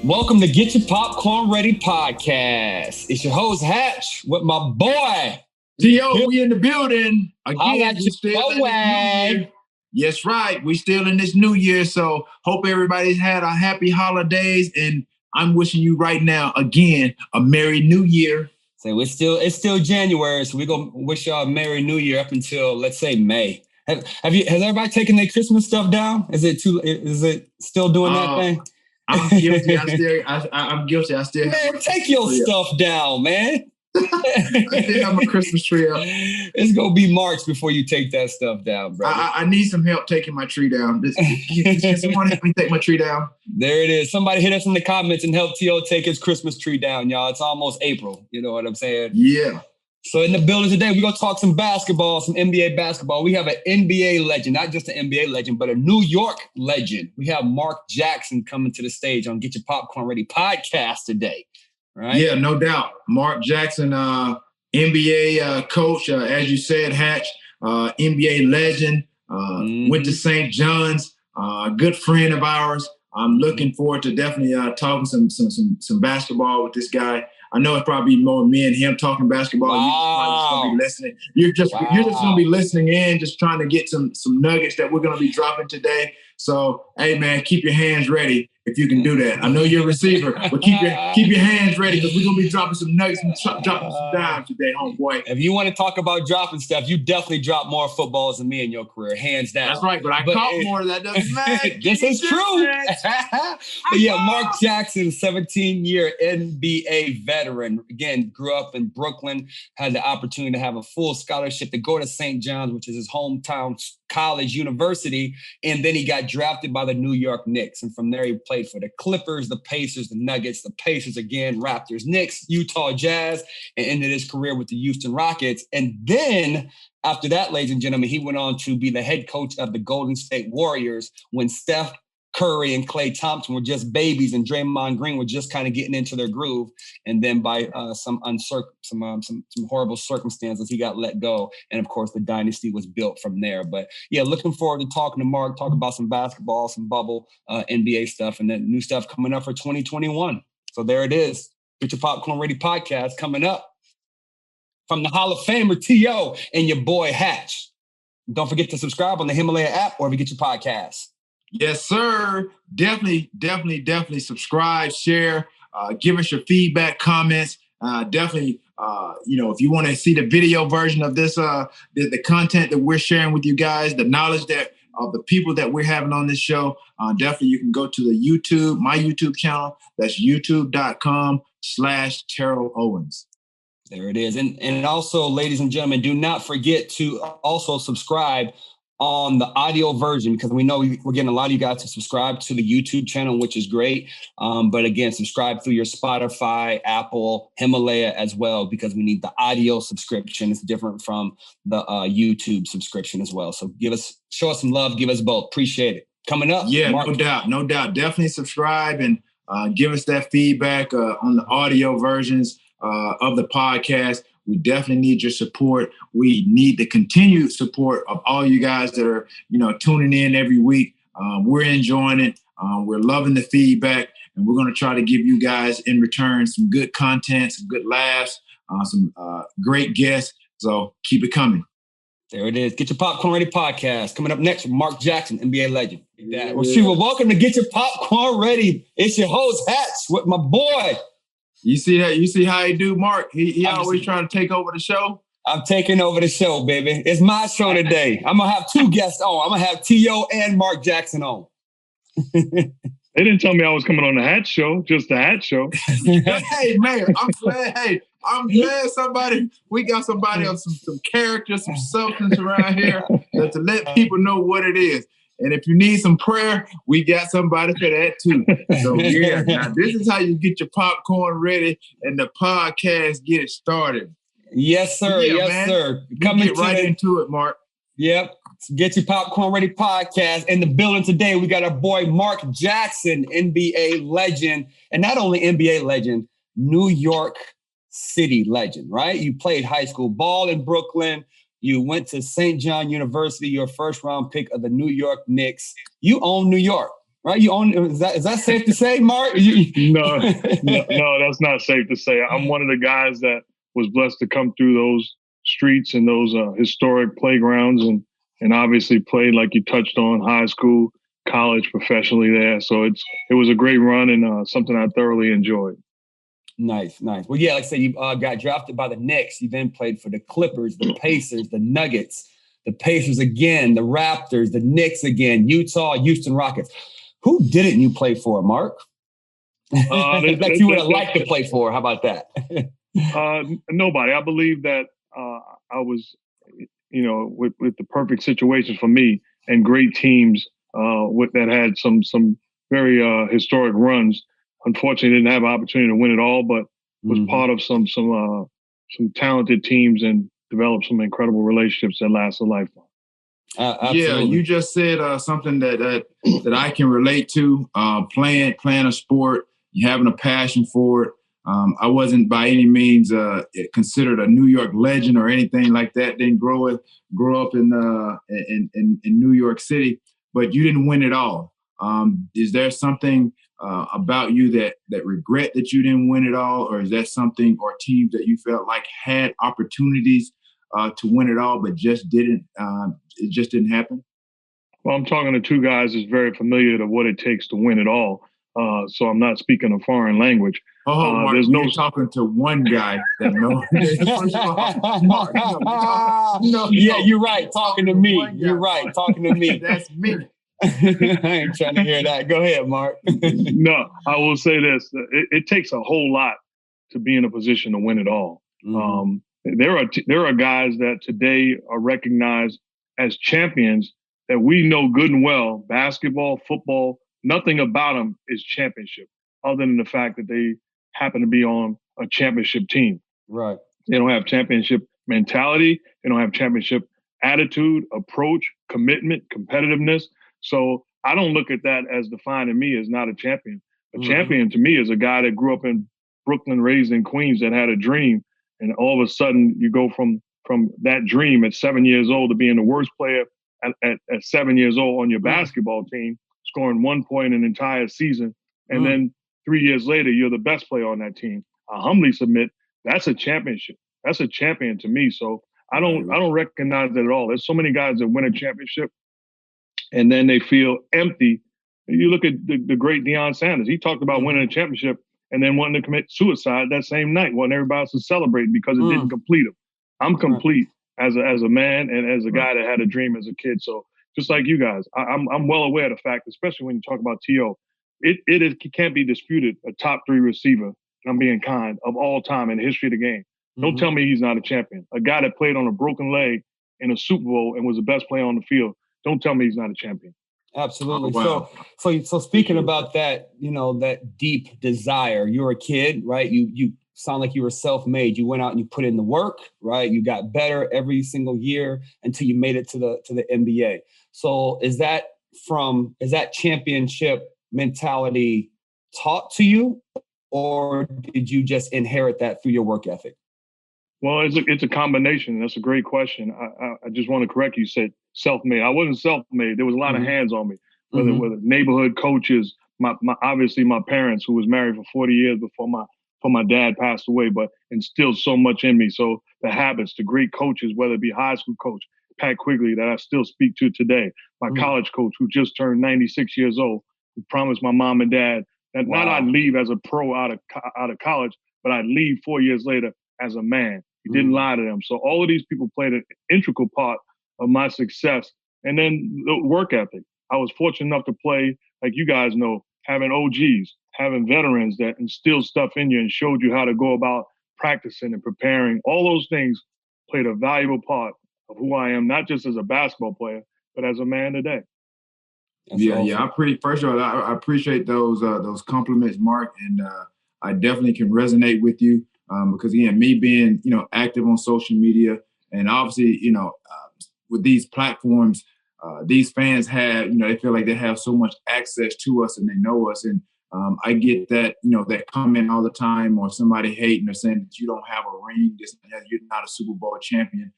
Welcome to Getcha Popcorn Ready podcast. It's your host Hatch with my boy. T.O., we in the building. Again, we still in this new year. Yes, right. We still in this new year. So hope everybody's had a happy holidays. And I'm wishing you right now, again, a Merry New Year. So it's still January. So we're going to wish y'all a Merry New Year up until, let's say, May. Has everybody taken their Christmas stuff down? Is it still doing that thing? I'm guilty. I'm guilty. I still man, take your stuff down, man. I still have my Christmas tree up. It's gonna be March before you take that stuff down, bro. I need some help taking my tree down. Can someone help me take my tree down? There it is. Somebody hit us in the comments and help T.O. take his Christmas tree down, y'all. It's almost April. You know what I'm saying? Yeah. So in the building today, we're going to talk some basketball, some NBA basketball. We have an NBA legend, not just an NBA legend, but a New York legend. We have Mark Jackson coming to the stage on Get Your Popcorn Ready podcast today, right? Yeah, no doubt. Mark Jackson, NBA coach, as you said, Hatch, NBA legend, went to St. John's, good friend of ours. I'm looking forward to definitely talking some basketball with this guy. I know it's probably more me and him talking basketball. Wow. You're just going to be listening in, just trying to get some nuggets that we're going to be dropping today. So, hey, man, keep your hands ready if you can do that. I know you're a receiver, but keep your hands ready because we're going to be dropping some nuggets and dropping some dimes today, homeboy. If you want to talk about dropping stuff, you definitely drop more footballs than me in your career, hands down. That's right, but I caught more of that. Doesn't matter. This is true. But yeah, Mark Jackson, 17-year NBA veteran. Again, grew up in Brooklyn, had the opportunity to have a full scholarship to go to St. John's, which is his hometown college university, and then he got drafted by the New York Knicks. And from there, he played for the Clippers, the Pacers, the Nuggets, the Pacers again, Raptors, Knicks, Utah Jazz, and ended his career with the Houston Rockets. And then after that, ladies and gentlemen, he went on to be the head coach of the Golden State Warriors when Steph Curry and Klay Thompson were just babies and Draymond Green were just kind of getting into their groove. And then by some horrible circumstances, he got let go. And of course, the dynasty was built from there. But yeah, looking forward to talking to Mark, talk about some basketball, some bubble, NBA stuff, and then new stuff coming up for 2021. So there it is. Get Your Popcorn Ready podcast coming up from the Hall of Famer T.O. and your boy Hatch. Don't forget to subscribe on the Himalaya app or if you get your podcasts. Yes, sir. Definitely subscribe, share, give us your feedback, comments. Definitely, if you want to see the video version of this, the content that we're sharing with you guys, the knowledge that of the people that we're having on this show, definitely you can go to my YouTube channel. That's youtube.com/Terrell Owens. There it is. And also, ladies and gentlemen, do not forget to also subscribe on the audio version, because we know we're getting a lot of you guys to subscribe to the YouTube channel, which is great. But again, subscribe through your Spotify, Apple, Himalaya as well, because we need the audio subscription. It's different from the YouTube subscription as well. So show us some love, give us both. Appreciate it. Coming up. Yeah, Mark. No doubt. Definitely subscribe and give us that feedback on the audio versions of the podcast. We definitely need your support. We need the continued support of all you guys that are, tuning in every week. We're enjoying it. We're loving the feedback, and we're going to try to give you guys in return some good content, some good laughs, some great guests. So keep it coming. There it is. Get Your Popcorn Ready podcast. Coming up next with Mark Jackson, NBA legend. Yeah. Well, welcome to Get Your Popcorn Ready. It's your host, Hatch, with my boy. You see that? You see how he do, Mark? He always trying to take over the show. I'm taking over the show, baby. It's my show today. I'm going to have two guests on. I'm going to have T.O. and Mark Jackson on. They didn't tell me I was coming on the Hatch show, just the Hatch show. Hey, man, I'm glad we got somebody of some character, some substance around here to let people know what it is. And if you need some prayer, we got somebody for that too. So yeah, now this is how you get your popcorn ready and the podcast get it started. Yes, sir. Yeah, yes, man. sir. Get right into it, Mark. Yep. Get Your Popcorn Ready podcast. In the building today, we got our boy Mark Jackson, NBA legend. And not only NBA legend, New York City legend, right? You played high school ball in Brooklyn. You went to St. John University, your first round pick of the New York Knicks. You own New York. right? You own. Is that safe to say, Mark? No, that's not safe to say. I'm one of the guys that was blessed to come through those streets and those historic playgrounds, and obviously played, like you touched on, high school, college, professionally there. So it was a great run and something I thoroughly enjoyed. Nice. Well, yeah, like I said, you got drafted by the Knicks. You then played for the Clippers, the Pacers, the Nuggets, the Pacers again, the Raptors, the Knicks again, Utah, Houston Rockets. Who didn't you play for, Mark? That you would have liked to play for. That? How about that? Nobody. I believe that I was, with the perfect situations for me and great teams that had some very historic runs. Unfortunately, didn't have an opportunity to win it all, but was part of some talented teams and developed some incredible relationships that last a lifetime. Yeah, you just said something that I can relate to. Playing a sport, you having a passion for it. I wasn't by any means considered a New York legend or anything like that. Didn't grow up in New York City, but you didn't win it all. Is there something about you that regret that you didn't win it all, or is that something or teams that you felt like had opportunities to win it all, but just didn't? It just didn't happen. Well, I'm talking to two guys that's very familiar to what it takes to win it all. So I'm not speaking a foreign language. Mark, there's you're talking to one guy that knows. Mark, no. Yeah, you're right. Talking to me. You're right. Talking to me. That's me. I ain't trying to hear that. Go ahead, Mark. No, I will say this. It takes a whole lot to be in a position to win it all. There are guys that today are recognized as champions that we know good and well, basketball, football, nothing about them is championship other than the fact that they happen to be on a championship team. Right. They don't have championship mentality. They don't have championship attitude, approach, commitment, competitiveness. So I don't look at that as defining me as not a champion. A champion to me is a guy that grew up in Brooklyn, raised in Queens, that had a dream. And all of a sudden you go from that dream at 7 years old to being the worst player at 7 years old on your basketball team, scoring 1 point an entire season. And then 3 years later, you're the best player on that team. I humbly submit that's a championship. That's a champion to me. So I don't recognize that at all. There's so many guys that win a championship and then they feel empty. You look at the great Deion Sanders. He talked about winning a championship and then wanting to commit suicide that same night, wanting everybody else to celebrate because it didn't complete him. I'm complete as a man and as a guy that had a dream as a kid. So just like you guys, I'm well aware of the fact, especially when you talk about T.O., it can't be disputed, a top 3 receiver, and I'm being kind, of all time in the history of the game. Don't tell me he's not a champion. A guy that played on a broken leg in a Super Bowl and was the best player on the field. Don't tell me he's not a champion. Absolutely. Oh, wow. So speaking about that, that deep desire, you're a kid, right? You sound like you were self-made. You went out and you put in the work, right? You got better every single year until you made it to the NBA. So is that championship mentality taught to you, or did you just inherit that through your work ethic? Well, it's a combination. That's a great question. I just want to correct you. You said self-made. I wasn't self-made. There was a lot of hands on me, whether neighborhood coaches, obviously my parents, who was married for 40 years before my dad passed away, but instilled so much in me. So the habits, the great coaches, whether it be high school coach, Pat Quigley, that I still speak to today, my college coach, who just turned 96 years old, who promised my mom and dad that not I'd leave as a pro out of college, but I'd leave 4 years later as a man. He didn't lie to them. So all of these people played an integral part of my success. And then the work ethic. I was fortunate enough to play, like you guys know, having OGs, having veterans that instilled stuff in you and showed you how to go about practicing and preparing. All those things played a valuable part of who I am, not just as a basketball player, but as a man today. That's awesome. First of all, I appreciate those compliments, Mark, and I definitely can resonate with you because again, me being active on social media, and obviously with these platforms, these fans have they feel like they have so much access to us and they know us, and I get that that comment all the time, or somebody hating or saying that you don't have a ring, you're not a Super Bowl champion,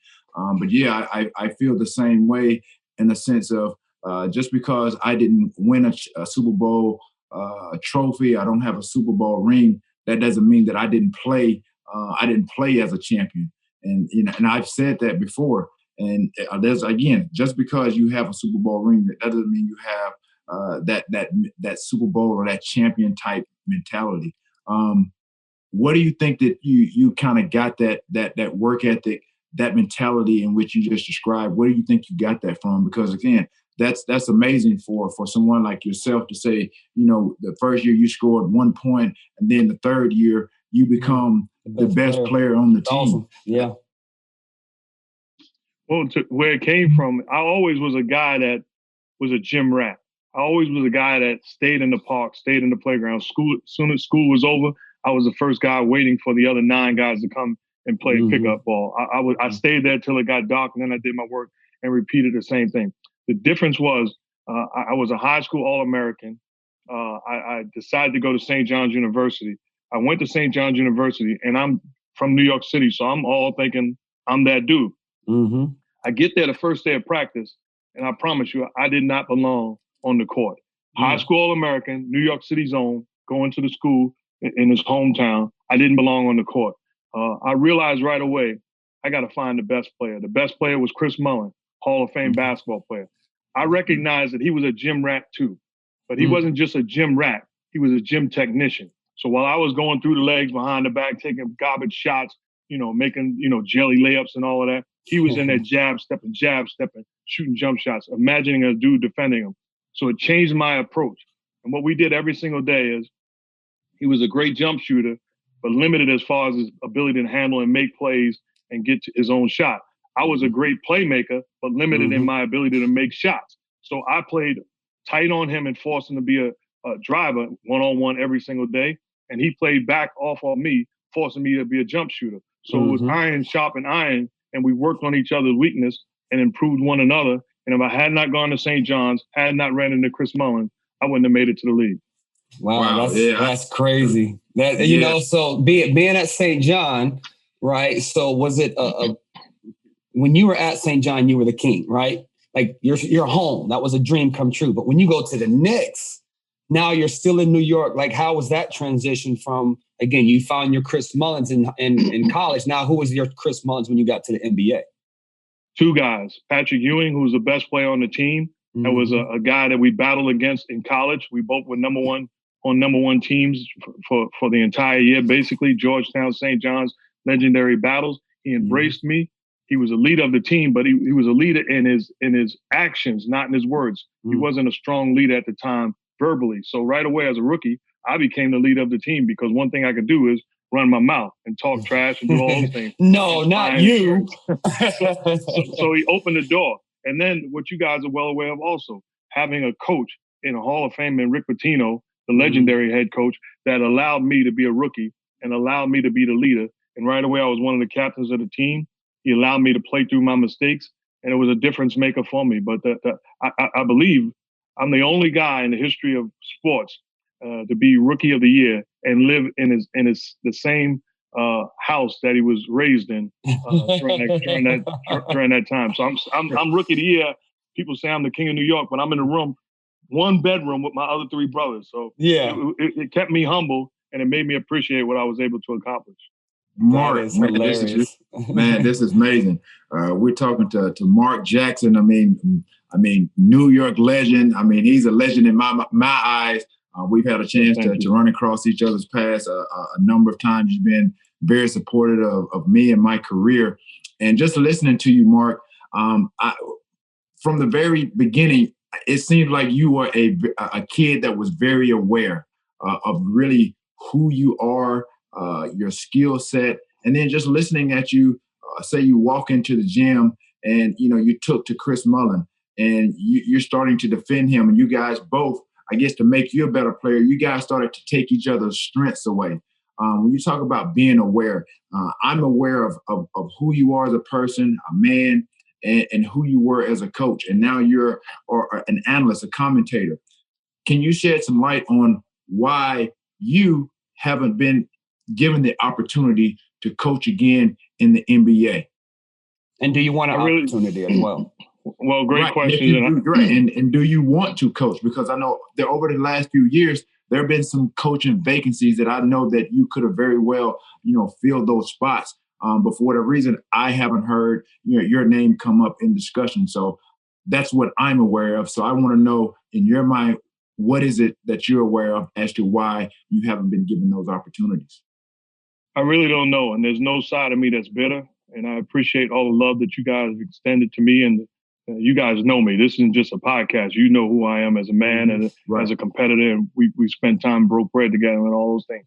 but yeah, I feel the same way in the sense of just because I didn't win a Super Bowl trophy, I don't have a Super Bowl ring, that doesn't mean that I didn't play. I didn't play as a champion. And and I've said that before. And there's, again, just because you have a Super Bowl ring, that doesn't mean you have that Super Bowl or that champion type mentality. What do you think that you kind of got that work ethic, that mentality in which you just described? Where do you think you got that from? Because again, that's amazing for someone like yourself to say, the first year you scored 1 point, and then the third year you become the best player on the team. Awesome. Yeah. Well, where it came from, I always was a guy that was a gym rat. I always was a guy that stayed in the park, stayed in the playground. As soon as school was over, I was the first guy waiting for the other 9 guys to come and play pickup ball. I stayed there till it got dark, and then I did my work and repeated the same thing. The difference was I was a high school All-American. I decided to go to St. John's University. I went to St. John's University, and I'm from New York City, so I'm all thinking I'm that dude. Mm-hmm. I get there the first day of practice, and I promise you, I did not belong on the court. High school All-American, New York City zone, going to the school in his hometown. I didn't belong on the court. I realized right away, I got to find the best player. The best player was Chris Mullin, Hall of Fame basketball player. I recognized that he was a gym rat too, but he wasn't just a gym rat. He was a gym technician. So while I was going through the legs, behind the back, taking garbage shots, making, jelly layups and all of that, he was in there jab stepping, shooting jump shots, imagining a dude defending him. So it changed my approach. And what we did every single day is he was a great jump shooter, but limited as far as his ability to handle and make plays and get to his own shot. I was a great playmaker, but limited in my ability to make shots. So I played tight on him and forced him to be a driver one-on-one every single day. And he played back off of me, forcing me to be a jump shooter. So it was iron sharpened iron, and we worked on each other's weakness and improved one another. And if I had not gone to St. John's, had not ran into Chris Mullin, I wouldn't have made it to the league. Wow, that's crazy. So being at St. John, right? So was it when you were at St. John, you were the king, right? Like you're home. That was a dream come true. But when you go to the Knicks, now you're still in New York. Like, how was that transition from, again, you found your Chris Mullins in college. Now, who was your Chris Mullins when you got to the NBA? 2 guys. Patrick Ewing, who was the best player on the team. That was a guy that we battled against in college. We both were number one teams for the entire year, basically. Georgetown, St. John's, legendary battles. He embraced me. He was a leader of the team, but he was a leader in his actions, not in his words. He wasn't a strong leader at the time verbally. So right away as a rookie, I became the leader of the team because one thing I could do is run my mouth and talk trash and do all those things. No, not you. So he opened the door. And then what you guys are well aware of also, having a coach in a Hall of Fame in Rick Pitino, the legendary head coach, that allowed me to be a rookie and allowed me to be the leader. And right away, I was one of the captains of the team. He allowed me to play through my mistakes, and it was a difference maker for me. But I believe I'm the only guy in the history of sports to be Rookie of the Year and live in the same house that he was raised in during that time. So I'm Rookie of the Year. People say I'm the king of New York, but I'm in a room, 1 bedroom with my other 3 brothers. So it kept me humble, and it made me appreciate what I was able to accomplish. Mark, man, this is amazing. We're talking to Mark Jackson. I mean, New York legend. I mean, he's a legend in my eyes. We've had a chance to run across each other's paths a number of times. You've been very supportive of me and my career. And just listening to you, Mark, from the very beginning, it seems like you were a kid that was very aware of really who you are, your skill set, and then just listening at you, say you walk into the gym and, you took to Chris Mullin and you're starting to defend him, and you guys both, I guess, to make you a better player, you guys started to take each other's strengths away. When you talk about being aware, I'm aware of who you are as a person, a man, and who you were as a coach. And now you're an analyst, a commentator. Can you shed some light on why you haven't been given the opportunity to coach again in the NBA? And do you want an opportunity as well? Well, great question. And do you want to coach? Because I know that over the last few years, there have been some coaching vacancies that I know that you could have very well, filled those spots. But for whatever reason, I haven't heard your name come up in discussion. So that's what I'm aware of. So I want to know, in your mind, what is it that you're aware of as to why you haven't been given those opportunities? I really don't know. And there's no side of me that's bitter. And I appreciate all the love that you guys have extended to me. And you guys know me. This isn't just a podcast. You know who I am as a man and as a competitor. And we spent time, broke bread together and all those things.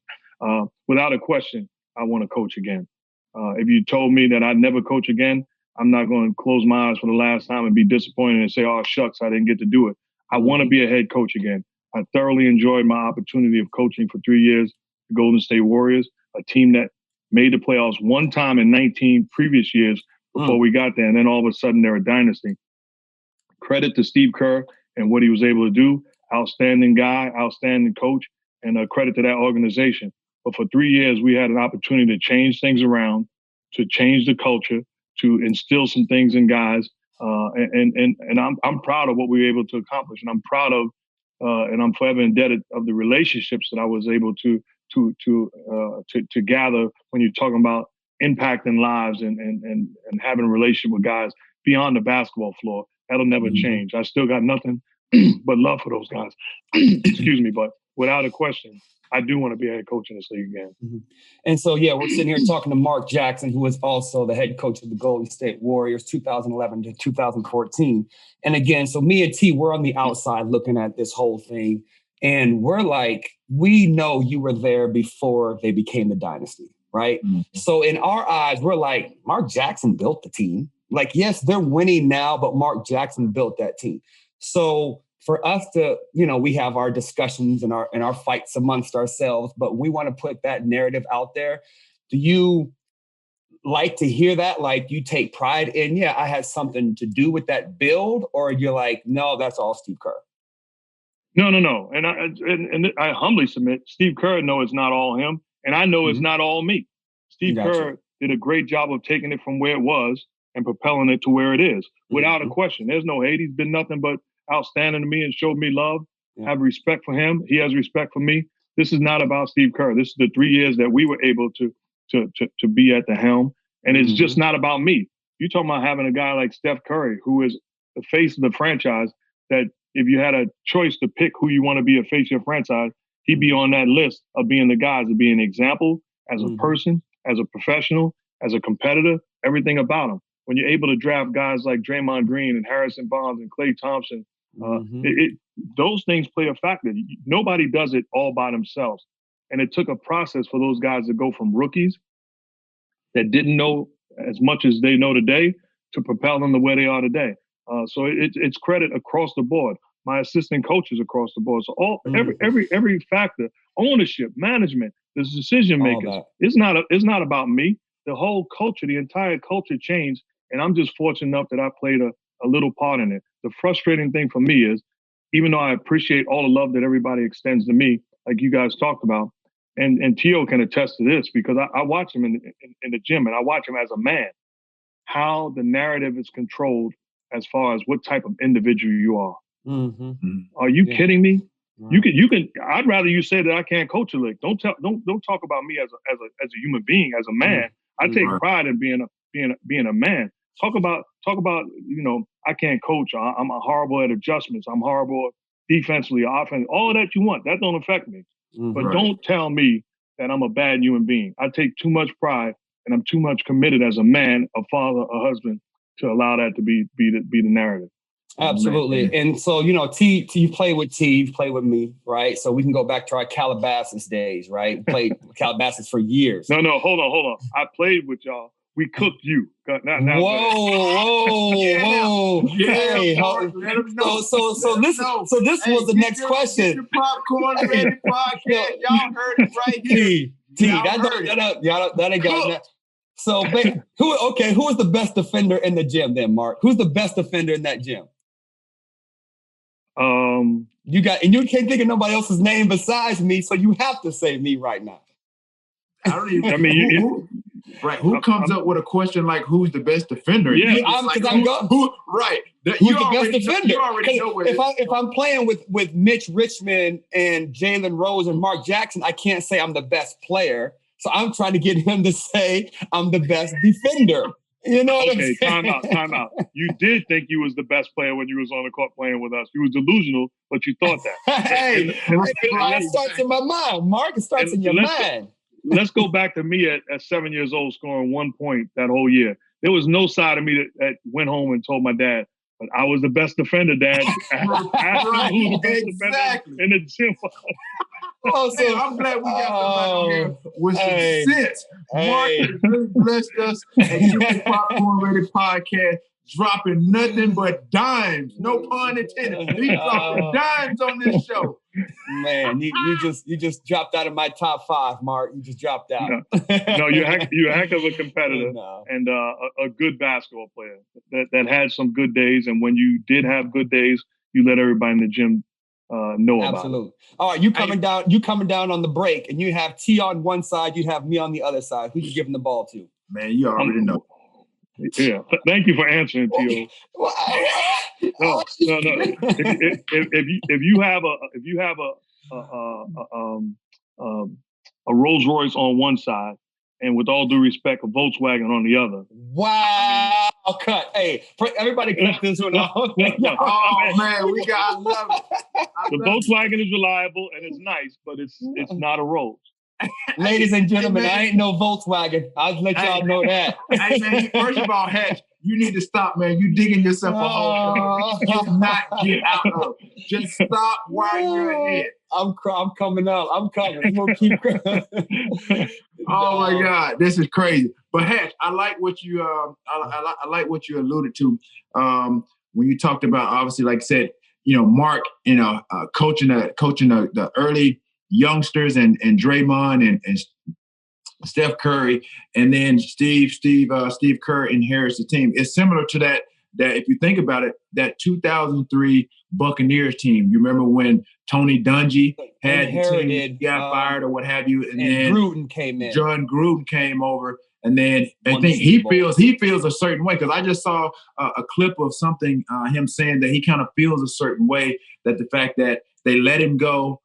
Without a question, I want to coach again. If you told me that I'd never coach again, I'm not going to close my eyes for the last time and be disappointed and say, oh, shucks, I didn't get to do it. I want to be a head coach again. I thoroughly enjoyed my opportunity of coaching for 3 years, the Golden State Warriors, a team that made the playoffs one time in 19 previous years before we got there. And then all of a sudden they're a dynasty. Credit to Steve Kerr and what he was able to do. Outstanding guy, outstanding coach, and credit to that organization. But for 3 years, we had an opportunity to change things around, to change the culture, to instill some things in guys. And I'm proud of what we were able to accomplish. And I'm proud of, and I'm forever indebted of the relationships that I was able to gather when you're talking about impacting lives and having a relationship with guys beyond the basketball floor. That'll never change. I still got nothing but love for those guys. Excuse me, but without a question, I do want to be a head coach in this league again. And so, we're sitting here talking to Mark Jackson, who was also the head coach of the Golden State Warriors, 2011 to 2014. And again, so me and T, we're on the outside looking at this whole thing. And we're like, we know you were there before they became the dynasty, right? So in our eyes, we're like, Mark Jackson built the team. Like, yes, they're winning now, but Mark Jackson built that team. So for us to, we have our discussions and our fights amongst ourselves, but we want to put that narrative out there. Do you like to hear that? Like, you take pride in, I had something to do with that build, or you're like, no, that's all Steve Kerr? No. And I humbly submit, Steve Kerr knows it's not all him, and I know it's not all me. Steve Kerr did a great job of taking it from where it was and propelling it to where it is, without a question. There's no hate. He's been nothing but outstanding to me and showed me love. Have respect for him. He has respect for me. This is not about Steve Kerr. This is the 3 years that we were able to be at the helm, and it's just not about me. You're talking about having a guy like Steph Curry, who is the face of the franchise, that if you had a choice to pick who you want to be a face of your franchise, he'd be on that list of being the guys, to be an example as a person, as a professional, as a competitor, everything about him. When you're able to draft guys like Draymond Green and Harrison Barnes and Klay Thompson, those things play a factor. Nobody does it all by themselves. And it took a process for those guys to go from rookies that didn't know as much as they know today to propel them to where they are today. So it's credit across the board. My assistant coaches across the board. So every factor, ownership, management, the decision makers. It's not about me. The whole culture, the entire culture changed. And I'm just fortunate enough that I played a little part in it. The frustrating thing for me is, even though I appreciate all the love that everybody extends to me, like you guys talked about, and T.O. can attest to this, because I watch him in the gym, and I watch him as a man, how the narrative is controlled as far as what type of individual you are. Are you kidding me? You can. I'd rather you say that I can't coach a league. Don't talk about me as a human being, as a man. I take pride in being a man. Talk about I can't coach. I'm horrible at adjustments. I'm horrible defensively, offensively. All of that you want. That don't affect me. But don't tell me that I'm a bad human being. I take too much pride, and I'm too much committed as a man, a father, a husband, to allow that to be the narrative. Absolutely. And so, T, you play with T, you play with me, right? So we can go back to our Calabasas days, right? We played Calabasas for years. No, hold on. I played with y'all. We cooked you. Whoa. Hey, so this was the next question. Getcha Popcorn Ready podcast. Y'all heard it right here. That ain't got that. So, who is the best defender in the gym then, Mark? Who's the best defender in that gym? You can't think of nobody else's name besides me, so you have to say me right now. I don't even. I mean, who comes up with a question like who's the best defender? Yeah, because I'm going. Right. Who's the best defender? You already know where if I'm playing with Mitch Richmond and Jalen Rose and Mark Jackson, I can't say I'm the best player. So I'm trying to get him to say I'm the best defender. You know what I'm saying? Time out. You did think you was the best player when you was on the court playing with us. You was delusional, but you thought that. It starts in my mind, Mark. It starts in your mind. Let's go back to me at 7 years old scoring 1 point that whole year. There was no side of me that went home and told my dad, but I was the best defender, Dad. Exactly. In the gym. Oh, so I'm glad we got somebody here with some sense. Mark has really blessed us at Getcha Popcorn Ready podcast, dropping nothing but dimes. No pun intended. He's dropping dimes on this show. Man, you just dropped out of my top 5, Mark. You just dropped out. No, you're a heck of a competitor and a good basketball player that had some good days. And when you did have good days, you let everybody in the gym know about it. Absolutely. All right, you coming down on the break, and you have T on one side, you have me on the other side. Who you giving the ball to? Man, you already know. Yeah, thank you for answering, T.O. No. If you have a Rolls Royce on one side, and with all due respect, a Volkswagen on the other. Wow, cut. Hey, everybody cut this one off. Oh man, I love it. The Volkswagen is reliable and it's nice, but it's not a Rolls. Ladies and gentlemen, I ain't no Volkswagen. I'll let y'all know that. Hey, man, first of all, Hatch, you need to stop, man. You digging yourself a hole. You cannot get out of. Just stop while you're ahead. I'm coming up. I'm coming. I'm gonna keep coming. Oh my God, this is crazy. But Hatch, I like what you I like what you alluded to when you talked about, obviously, like I said, Mark, coaching the early youngsters and Draymond and Steph Curry, and then Steve Kerr inherits the team. It's similar to that if you think about it, that 2003 Buccaneers team. You remember when Tony Dungy had the team, got fired or what have you, and then Gruden came in. John Gruden came over, and then I think he feels a certain way, because I just saw a clip of something him saying that he kind of feels a certain way, that the fact that they let him go.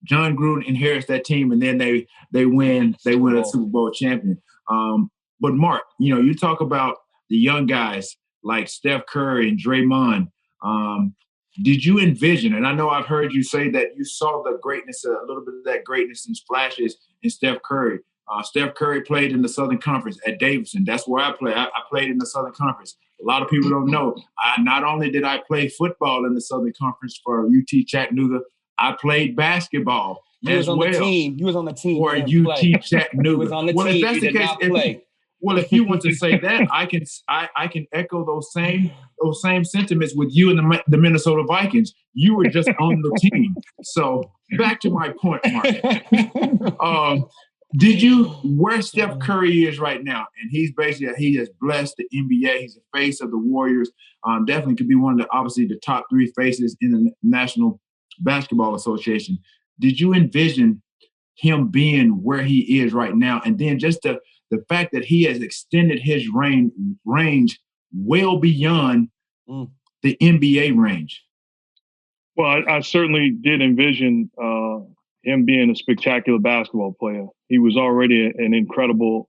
John Gruden inherits that team, and then they win a Super Bowl champion. But Mark, you talk about the young guys like Steph Curry and Draymond. Did you envision, and I know I've heard you say that you saw the greatness, a little bit of that greatness and flashes in Steph Curry. Steph Curry played in the Southern Conference at Davidson. That's where I played. I played in the Southern Conference. A lot of people don't know. Not only did I play football in the Southern Conference for UT Chattanooga, I played basketball as well. You was on the team for UT Chattanooga. You was on the team. If that's the case, if you want to say that, I can echo those same sentiments with you and the Minnesota Vikings. You were just on the team. So back to my point, Mark. Where Steph Curry is right now, and he has blessed the NBA. He's the face of the Warriors. Definitely could be one of the top 3 faces in the National Basketball Association. Did you envision him being where he is right now? And then just the fact that he has extended his range well beyond the NBA range. Well, I certainly did envision him being a spectacular basketball player. He was already an incredible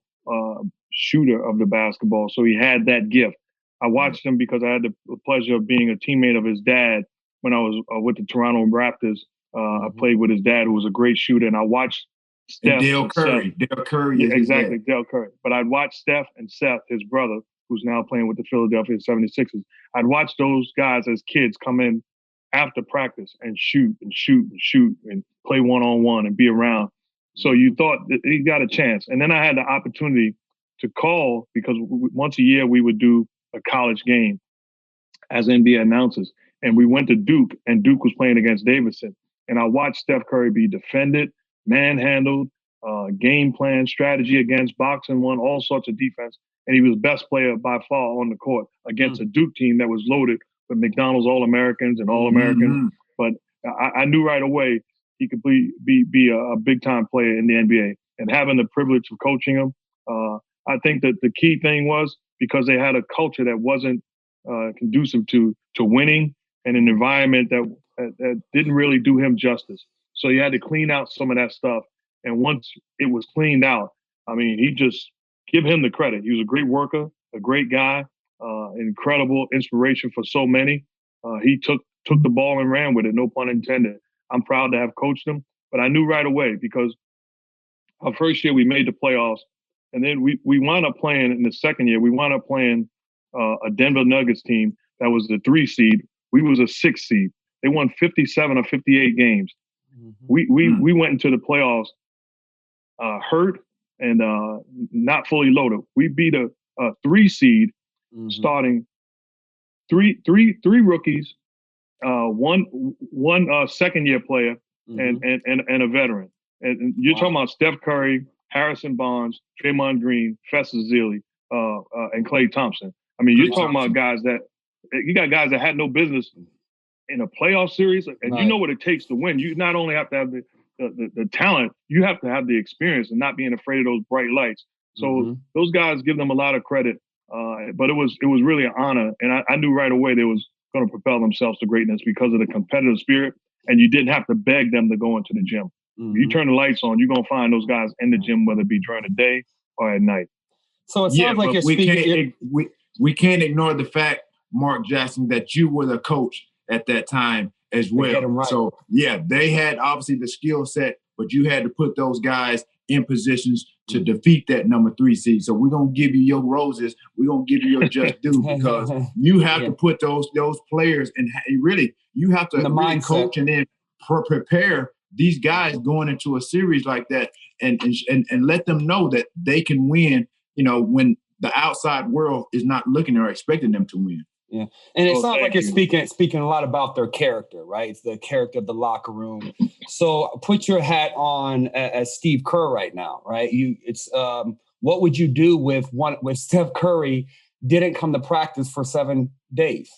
shooter of the basketball, so he had that gift. I watched him because I had the pleasure of being a teammate of his dad when I was with the Toronto Raptors. I played with his dad, who was a great shooter, and I watched Steph. Dale Curry. Dale Curry. Yeah, exactly, Dale Curry. But I'd watch Steph and Seth, his brother, who's now playing with the Philadelphia 76ers. I'd watch those guys as kids come in after practice and shoot and play one-on-one and be around. So you thought that he got a chance. And then I had the opportunity to call, because once a year we would do a college game as NBA announcers. And we went to Duke, and Duke was playing against Davidson. And I watched Steph Curry be defended, manhandled, game plan, strategy against, boxing one, all sorts of defense. And he was best player by far on the court against a Duke team that was loaded with McDonald's All-Americans and All-Americans. But I knew right away he could be a big-time player in the NBA. and having the privilege of coaching them. I think that the key thing was because they had a culture that wasn't conducive to winning and an environment that didn't really do him justice. So you had to clean out some of that stuff. And once it was cleaned out, I mean, he just give him the credit. He was a great worker, a great guy, incredible inspiration for so many. He took the ball and ran with it, no pun intended. I'm proud to have coached him, but I knew right away because our first year we made the playoffs, and then we wound up playing in the second year. We wound up playing a Denver Nuggets team that was the 3 seed. We was a 6 seed. They won 57 or 58 games. Mm-hmm. We went into the playoffs hurt and not fully loaded. We beat a 3 seed, starting three rookies, one second year player, and a veteran. And you're talking about Steph Curry, Harrison Barnes, Draymond Green, Fessa Zealy, and Klay Thompson. I mean, you're talking about guys that you got guys that had no business in a playoff series, and you know what it takes to win. You not only have to have the talent, you have to have the experience and not being afraid of those bright lights. So those guys, give them a lot of credit. But it was really an honor, and I knew right away they was going to propel themselves to greatness because of the competitive spirit, and you didn't have to beg them to go into the gym. You turn the lights on, you're going to find those guys in the gym, whether it be during the day or at night. So it sounds like you're speaking. We can't ignore the fact, Mark Jackson, that you were the coach at that time as well. Right. So, yeah, they had obviously the skill set, but you had to put those guys in positions to defeat that number 3 seed. So we're going to give you your roses. We're going to give you your just due because you have to put those players and really you have to really coach and then prepare these guys going into a series like that and let them know that they can win, when the outside world is not looking or expecting them to win. Yeah. And it sounds like you're speaking a lot about their character, right? It's the character of the locker room. So put your hat on as Steve Kerr right now, right? What would you do with Steph Curry didn't come to practice for 7 days,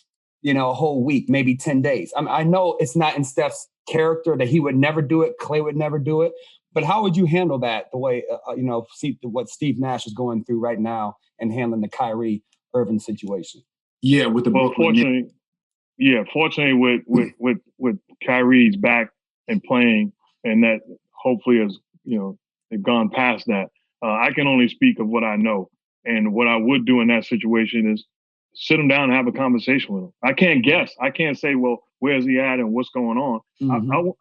a whole week, maybe 10 days. I know it's not in Steph's character that he would never do it. Klay would never do it. But how would you handle that the way, see what Steve Nash is going through right now and handling the Kyrie Irving situation? Yeah, with the fortunately with Kyrie's back and playing, and that hopefully is they've gone past that. I can only speak of what I know, and what I would do in that situation is sit him down and have a conversation with him. I can't guess. I can't say, well, where's he at and what's going on.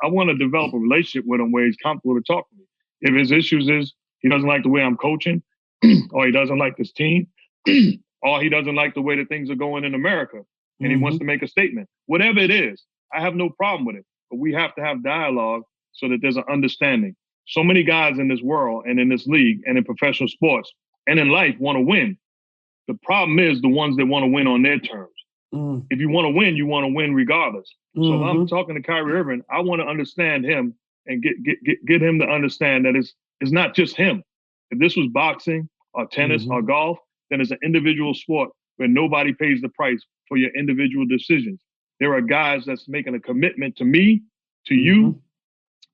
I want to develop a relationship with him where he's comfortable to talk to me. If his issues is he doesn't like the way I'm coaching, or he doesn't like this team. Or he doesn't like the way that things are going in America and he wants to make a statement. Whatever it is, I have no problem with it. But we have to have dialogue so that there's an understanding. So many guys in this world and in this league and in professional sports and in life want to win. The problem is the ones that want to win on their terms. If you want to win, you want to win regardless. So if I'm talking to Kyrie Irving, I want to understand him and get him to understand that it's not just him. If this was boxing or tennis or golf, then it's an individual sport where nobody pays the price for your individual decisions. There are guys that's making a commitment to me, to you,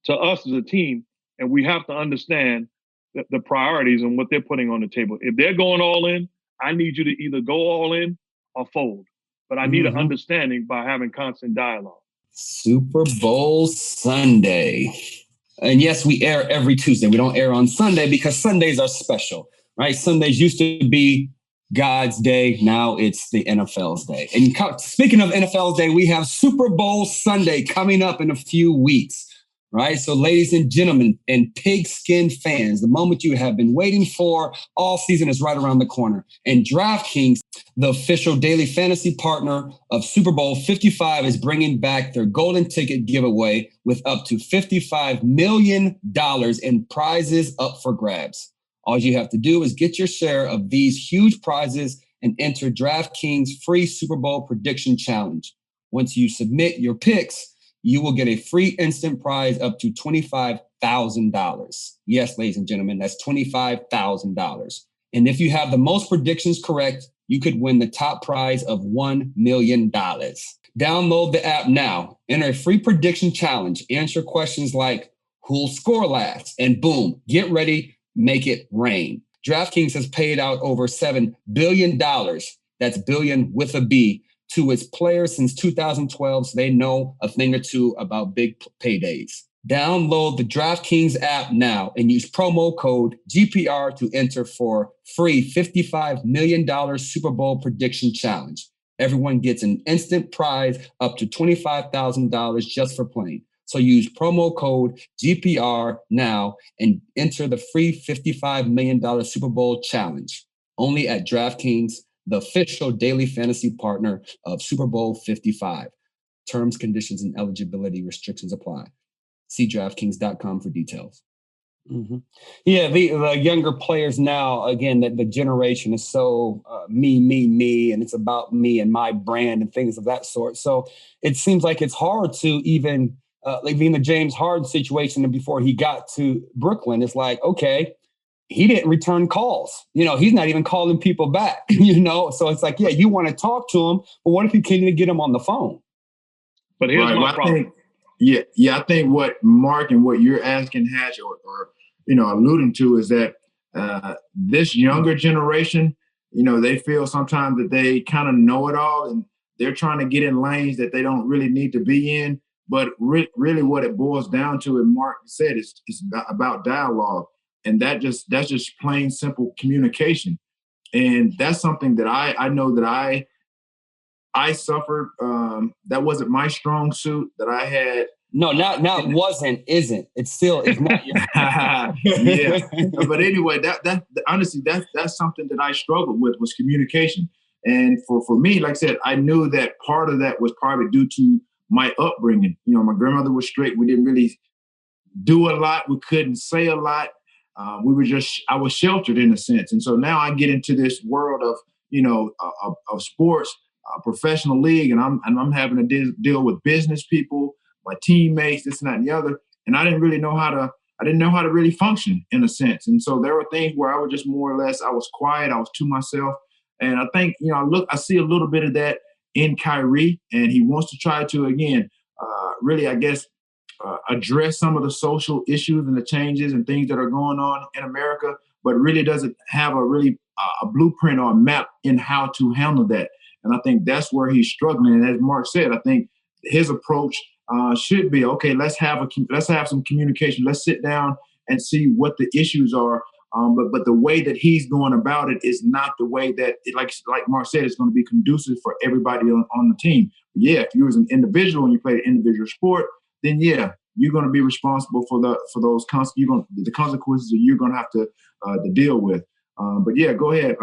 to us as a team, and we have to understand the priorities and what they're putting on the table. If they're going all in, I need you to either go all in or fold. But I need an understanding by having constant dialogue. Super Bowl Sunday. And yes, we air every Tuesday. We don't air on Sunday because Sundays are special. Right? Sundays used to be God's day. Now it's the NFL's day. And speaking of NFL's day, we have Super Bowl Sunday coming up in a few weeks. Right? So ladies and gentlemen and pigskin fans, the moment you have been waiting for all season is right around the corner. And DraftKings, the official daily fantasy partner of Super Bowl 55, is bringing back their golden ticket giveaway with up to $55 million in prizes up for grabs. All you have to do is get your share of these huge prizes and enter DraftKings free Super Bowl prediction challenge. Once you submit your picks, you will get a free instant prize up to $25,000. Yes, ladies and gentlemen, that's $25,000. And if you have the most predictions correct, you could win the top prize of $1 million. Download the app now. Enter a free prediction challenge. Answer questions like, who'll score last, and boom, get ready, make it rain. DraftKings has paid out over $7 billion, that's billion with a B, to its players since 2012, so they know a thing or two about big paydays. Download the DraftKings app now and use promo code GPR to enter for free $55 million Super Bowl prediction challenge. Everyone gets an instant prize up to $25,000 just for playing. So use promo code GPR now and enter the free $55 million Super Bowl challenge. Only at DraftKings, the official daily fantasy partner of Super Bowl 55. Terms, conditions, and eligibility restrictions apply. See DraftKings.com for details. Mm-hmm. Yeah, the younger players now, again, the generation is so me, and it's about me and my brand and things of that sort. So it seems like it's hard to even, like being the James Harden situation and before he got to Brooklyn, it's like, okay, he didn't return calls. He's not even calling people back, So it's like, yeah, you want to talk to him, but what if you can't even get him on the phone? But here's my problem. I think what Mark and what you're asking, Hatch, or alluding to is that this younger generation, they feel sometimes that they kind of know it all and they're trying to get in lanes that they don't really need to be in. But really what it boils down to, and Mark said, is about dialogue. And that's just plain simple communication. And that's something that I know that I suffered. That wasn't my strong suit that I had. No, not isn't. It's still, it's not. Yeah. But anyway, that honestly, that's something that I struggled with was communication. And for me, like I said, I knew that part of that was probably due to my upbringing. My grandmother was strict. We didn't really do a lot. We couldn't say a lot. I was sheltered in a sense. And so now I get into this world of, of sports, professional league, and I'm having to deal with business people, my teammates, this and that and the other. And I didn't know how to really function in a sense. And so there were things where I was just more or less, I was quiet, I was to myself. And I think, I see a little bit of that in Kyrie, and he wants to try to, again, really, I guess, address some of the social issues and the changes and things that are going on in America, but really doesn't have a blueprint or a map in how to handle that. And I think that's where he's struggling. And as Mark said, I think his approach should be, okay, let's have some communication. Let's sit down and see what the issues are. But the way that he's going about it is not the way that, like Mark said, it's going to be conducive for everybody on the team. But yeah, if you was an individual and you played an individual sport, then yeah, you're going to be responsible for the consequences that you're going to have to deal with. But yeah, go ahead,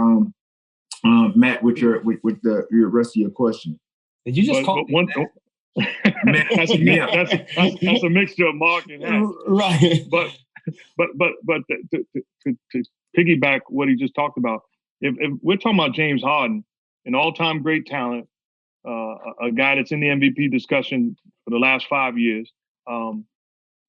Matt, with your rest of your question. Did you just call one? That's a mixture of Mark and Matt. Right. But to piggyback what he just talked about, if we're talking about James Harden, an all-time great talent, a guy that's in the MVP discussion for the last 5 years,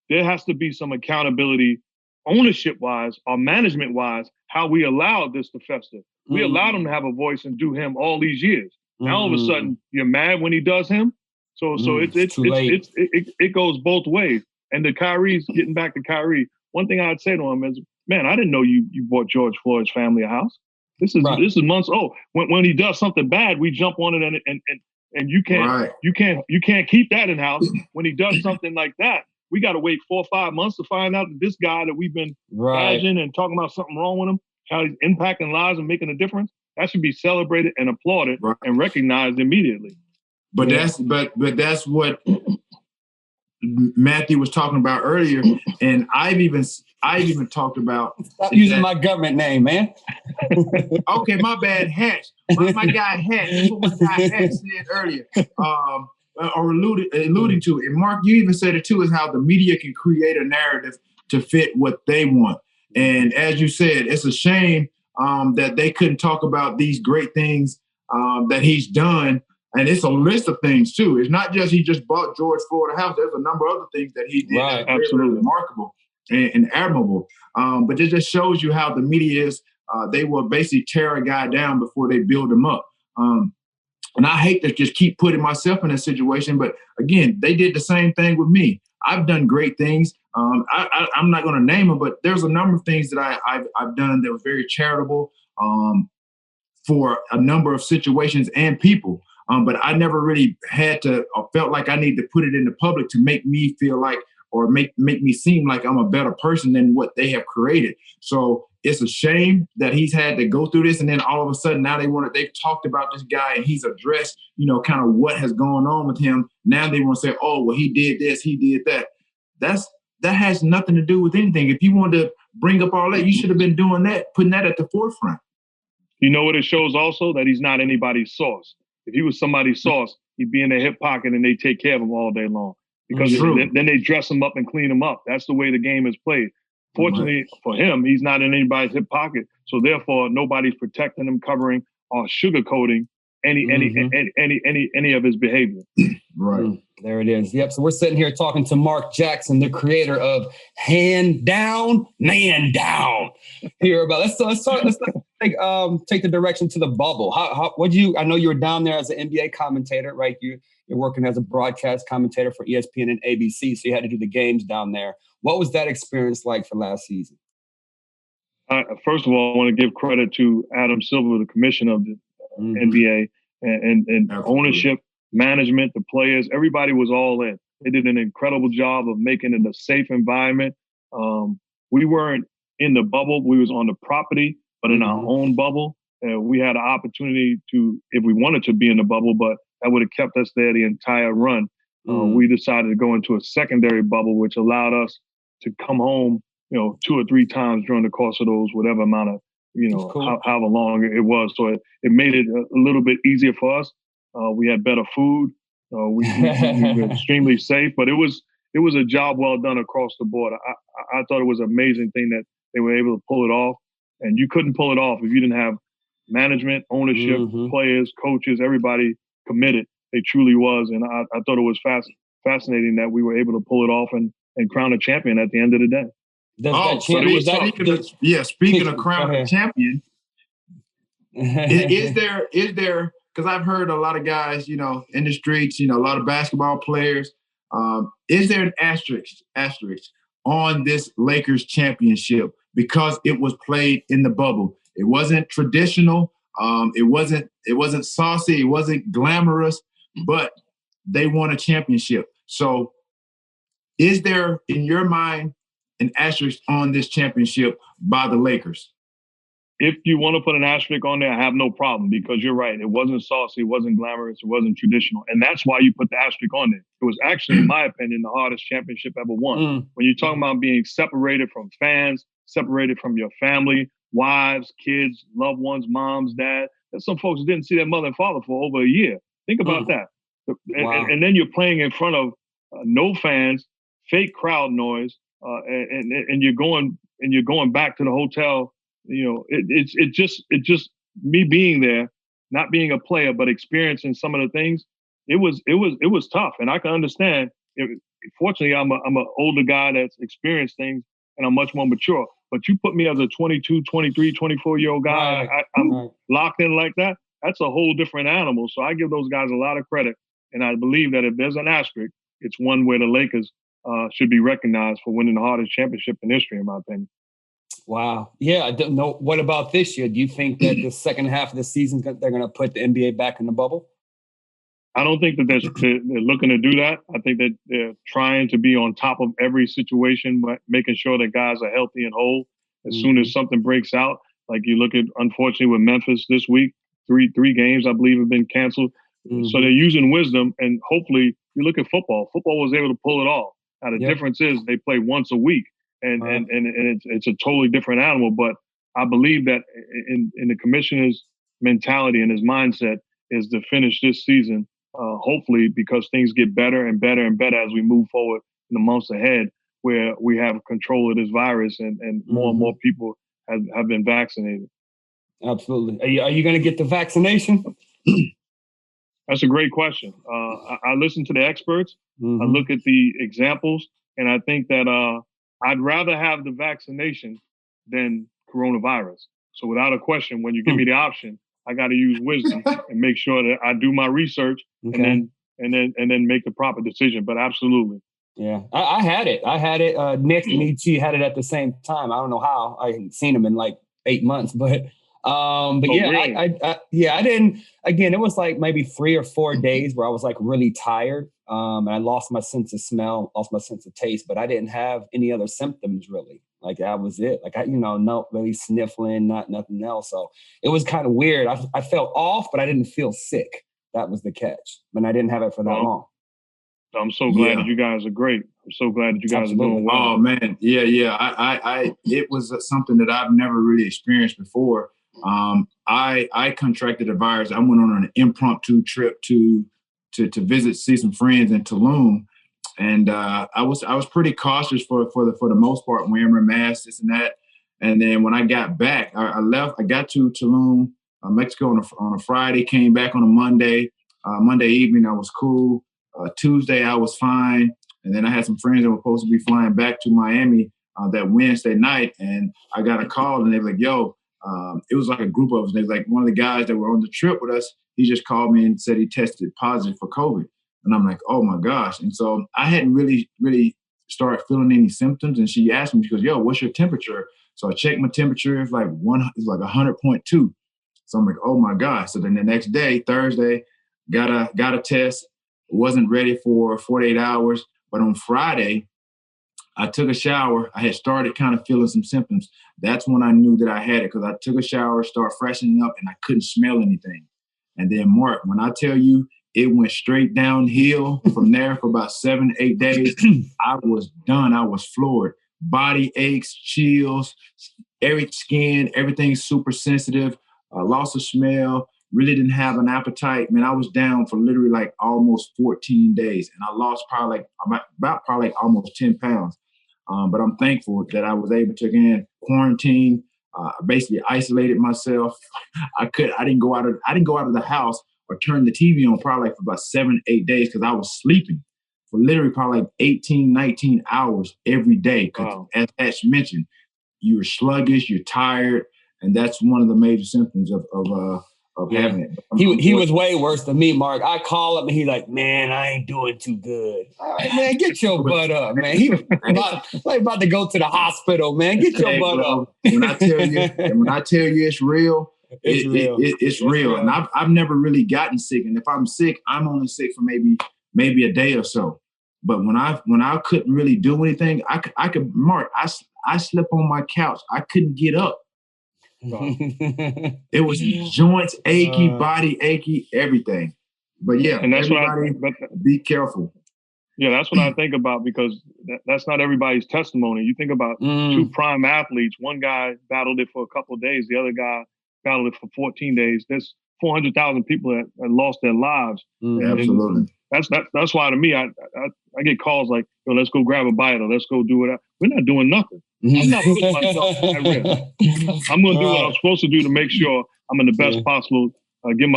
there has to be some accountability, ownership-wise or management-wise, how we allowed this to fester. We allowed him to have a voice and do him all these years. Now all of a sudden you're mad when he does him. So it goes both ways. And the Kyrie's, getting back to Kyrie, one thing I'd say to him is, man, I didn't know you bought George Floyd's family a house. This is months. Oh, when he does something bad, we jump on it and you can't keep that in house. When he does something like that, we got to wait 4 or 5 months to find out that this guy that we've been badging and talking about something wrong with him, how he's impacting lives and making a difference, that should be celebrated and applauded and recognized immediately. But that's what Matthew was talking about earlier, and I've even talked about. Stop using my government name, man. Okay, my bad, Hatch. My guy Hatch. That's what my guy Hatch said earlier. Or alluding to it. And Mark, you even said it too, is how the media can create a narrative to fit what they want. And as you said, it's a shame that they couldn't talk about these great things that he's done. And it's a list of things too. It's not just he just bought George Floyd a house. There's a number of other things that he did that are absolutely remarkable and admirable. But it just shows you how the media is. They will basically tear a guy down before they build him up. And I hate to just keep putting myself in a situation, but again, they did the same thing with me. I've done great things. I'm not going to name them, but there's a number of things that I've done that was very charitable for a number of situations and people. But I never really had to or felt like I need to put it in the public to make me feel like or make me seem like I'm a better person than what they have created. So it's a shame that he's had to go through this. And then all of a sudden now they've talked about this guy and he's addressed, kind of what has gone on with him. Now they want to say, oh, well, he did this, he did that. That has nothing to do with anything. If you wanted to bring up all that, you should have been doing that, putting that at the forefront. You know what it shows also? That he's not anybody's source. If he was somebody's source, he'd be in their hip pocket and they take care of him all day long. Because then they dress him up and clean him up. That's the way the game is played. Fortunately for him, he's not in anybody's hip pocket. So therefore, nobody's protecting him, covering, or sugarcoating any of his behavior. Right. There it is. Yep. So we're sitting here talking to Mark Jackson, the creator of Hand Down, Man Down. Here about let's take the direction to the bubble. I know you were down there as an NBA commentator, right? You're working as a broadcast commentator for ESPN and ABC, so you had to do the games down there. What was that experience like for last season? First of all, I want to give credit to Adam Silver, the commissioner of the NBA, and ownership, management, the players. Everybody was all in. They did an incredible job of making it a safe environment. We weren't in the bubble. We was on the property, but in our own bubble. We had an opportunity to, if we wanted to be in the bubble, but that would have kept us there the entire run. We decided to go into a secondary bubble, which allowed us to come home, 2 or 3 times during the course of those, whatever amount of, however long it was. So it made it a little bit easier for us. We had better food. We were extremely safe, but it was a job well done across the board. I thought it was an amazing thing that they were able to pull it off. And you couldn't pull it off if you didn't have management, ownership, players, coaches, everybody committed. It truly was. And I thought it was fascinating that we were able to pull it off and crown a champion at the end of the day. Speaking of crown a champion, is there, because I've heard a lot of guys, in the streets, a lot of basketball players, is there an asterisk on this Lakers championship because it was played in the bubble? It wasn't traditional. It wasn't saucy. It wasn't glamorous, but they won a championship. So is there, in your mind, an asterisk on this championship by the Lakers? If you want to put an asterisk on there, I have no problem, because you're right. It wasn't saucy. It wasn't glamorous. It wasn't traditional. And that's why you put the asterisk on there. It was actually, in my opinion, the hardest championship ever won. When you're talking about being separated from fans, separated from your family, wives, kids, loved ones, moms, dad. There's some folks who didn't see their mother and father for over a year. Think about that. And then you're playing in front of no fans, fake crowd noise, and you're going back to the hotel. It just me being there, not being a player, but experiencing some of the things. It was tough, and I can understand. Fortunately, I'm an older guy that's experienced things, and I'm much more mature. But you put me as a 22, 23, 24-year-old guy, I'm locked in like that. That's a whole different animal. So I give those guys a lot of credit, and I believe that if there's an asterisk, it's one where the Lakers should be recognized for winning the hardest championship in history, in my opinion. Wow. Yeah, I don't know. What about this year? Do you think that the second half of the season they're going to put the NBA back in the bubble? I don't think that they're looking to do that. I think that they're trying to be on top of every situation, making sure that guys are healthy and whole. As soon as something breaks out, like you look at, unfortunately, with Memphis this week, three games, I believe, have been canceled. So they're using wisdom, and hopefully you look at football. Football was able to pull it off. Now, the difference is they play once a week, and it's a totally different animal. But I believe that in the commissioner's mentality and his mindset is to finish this season, hopefully, because things get better and better and better as we move forward in the months ahead, where we have control of this virus and more and more people have been vaccinated. Absolutely. Are you going to get the vaccination? That's a great question. I listen to the experts. I look at the examples, and I think that I'd rather have the vaccination than coronavirus. So without a question, when you give me the option, I got to use wisdom and make sure that I do my research and then make the proper decision. But absolutely, Yeah, I had it. Nick and ET had it at the same time. I don't know how. I hadn't seen them in like 8 months, but yeah, really? I didn't. Again, it was like maybe 3 or 4 days where I was like really tired, and I lost my sense of smell, lost my sense of taste, but I didn't have any other symptoms really. Like that was it. Like no really sniffling, nothing else. So it was kind of weird. I felt off, but I didn't feel sick. That was the catch, and I didn't have it for that long. I'm so glad that you guys are great. I'm so glad that you guys are doing well. Oh man, yeah. I it was something that I've never really experienced before. I contracted a virus. I went on an impromptu trip to visit, see some friends in Tulum, and I was pretty cautious for the most part, wearing my mask, this and that. And then when I got back, I left. I got to Tulum, Mexico on a Friday. Came back on a Monday. Monday evening, I was cool. Tuesday, I was fine. And then I had some friends that were supposed to be flying back to Miami that Wednesday night. And I got a call and they were like, yo, it was like a group of us. They was like, one of the guys that were on the trip with us, he just called me and said he tested positive for COVID. And I'm like, oh my gosh. And so I hadn't really started feeling any symptoms. And she asked me, she goes, yo, what's your temperature? So I checked my temperature. It's like 100.2. So I'm like, oh my gosh. So then the next day, Thursday, got a test. Wasn't ready for 48 hours. But on Friday, I took a shower. I had started kind of feeling some symptoms. That's when I knew that I had it, because I took a shower, started freshening up, and I couldn't smell anything. And then, Mark, when I tell you it went straight downhill from there for about 7, 8 days, I was done. I was floored. Body aches, chills, everything super sensitive, loss of smell. Really didn't have an appetite. Man, I was down for literally like almost 14 days. And I lost probably almost 10 pounds. But I'm thankful that I was able to, again, quarantine, basically isolated myself. I didn't go out of the house or turn the TV on probably for about 7, 8 days, because I was sleeping for literally probably like 18, 19 hours every day. Wow. As Ash mentioned, you're sluggish, you're tired. And that's one of the major symptoms of having it. He was way worse than me, Mark. I call him and he's like, man, I ain't doing too good. All right, man, get your butt up, man. He was about to go to the hospital, man. Get your butt up. When I tell you it's real, it's real. And I've never really gotten sick. And if I'm sick, I'm only sick for maybe a day or so. But when I couldn't really do anything, I could, Mark, I slept on my couch. I couldn't get up. It was joints achy, body achy, everything. But yeah, and that's be careful. Yeah, that's what I think about, because that's not everybody's testimony. You think about 2 prime athletes. One guy battled it for a couple of days. The other guy battled it for 14 days. There's 400,000 people that lost their lives. Absolutely. That's why, to me, I get calls like, yo, let's go grab a bite, or let's go do it. We're not doing nothing. I'm not putting myself at risk. I'm going to do what I'm supposed to do to make sure I'm in the best possible, give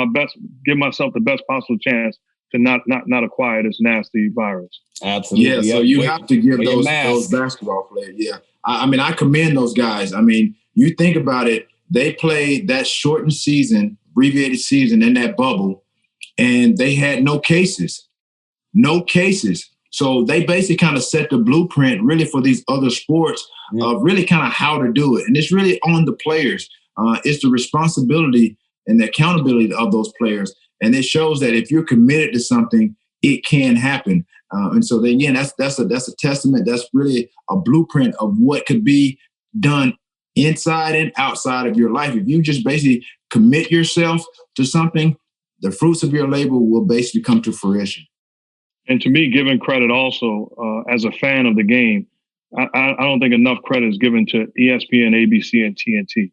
myself the best possible chance to not acquire this nasty virus. Absolutely. Yeah, so you have to give those basketball players. Yeah. I mean, I commend those guys. I mean, you think about it, they played that shortened season, abbreviated season in that bubble, and they had no cases. So they basically kind of set the blueprint really for these other sports of really kind of how to do it. And it's really on the players. It's the responsibility and the accountability of those players. And it shows that if you're committed to something, it can happen. And so then, again, that's a testament. That's really a blueprint of what could be done inside and outside of your life. If you just basically commit yourself to something, the fruits of your labor will basically come to fruition. And to me, giving credit also, as a fan of the game, I don't think enough credit is given to ESPN, ABC, and TNT,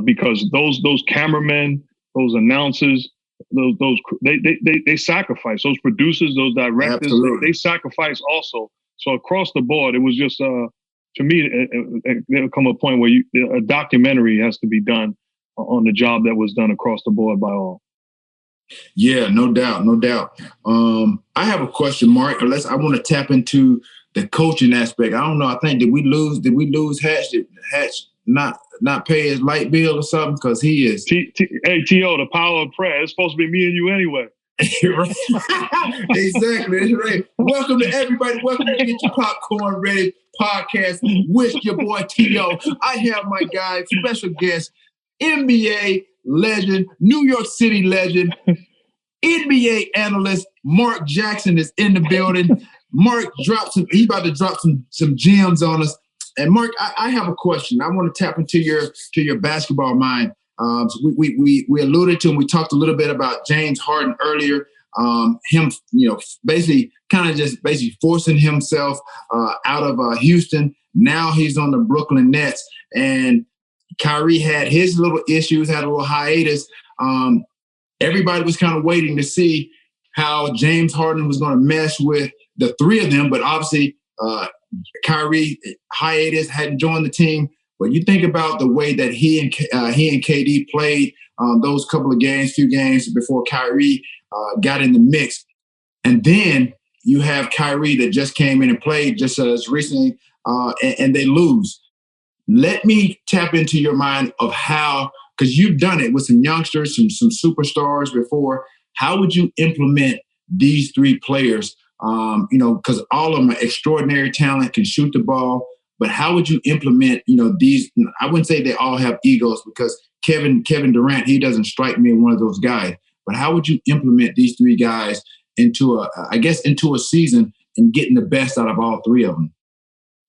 because those cameramen, those announcers, they sacrifice. Those producers, those directors, they sacrifice also. So across the board, it was just to me, there'll come a point where a documentary has to be done on the job that was done across the board by all. Yeah, no doubt. I have a question, Mark. I want to tap into the coaching aspect. I don't know. I think did we lose Hatch? Did Hatch not pay his light bill or something? Because he is. Hey, T.O., the power of prayer. It's supposed to be me and you anyway. Exactly. That's right. Welcome to everybody. Welcome to Get Your Popcorn Ready podcast with your boy T.O. I have my guy, special guest, NBA legend, New York City legend, NBA analyst, Mark Jackson is in the building. Mark he's about to drop some gems on us. And Mark, I have a question. I want to tap into your basketball mind. So we alluded to and we talked a little bit about James Harden earlier. Him, basically forcing himself out of Houston. Now he's on the Brooklyn Nets, and Kyrie had his little issues, had a little hiatus. Everybody was kind of waiting to see how James Harden was going to mesh with the three of them, but obviously Kyrie hiatus, hadn't joined the team. But you think about the way that he and KD played those few games before Kyrie got in the mix. And then you have Kyrie that just came in and played just as recently, and they lose. Let me tap into your mind of how, because you've done it with some youngsters, some superstars before. How would you implement these three players? Because all of them are extraordinary talent, can shoot the ball. But how would you implement, these? I wouldn't say they all have egos, because Kevin Durant, he doesn't strike me as one of those guys. But how would you implement these three guys into a season and getting the best out of all three of them?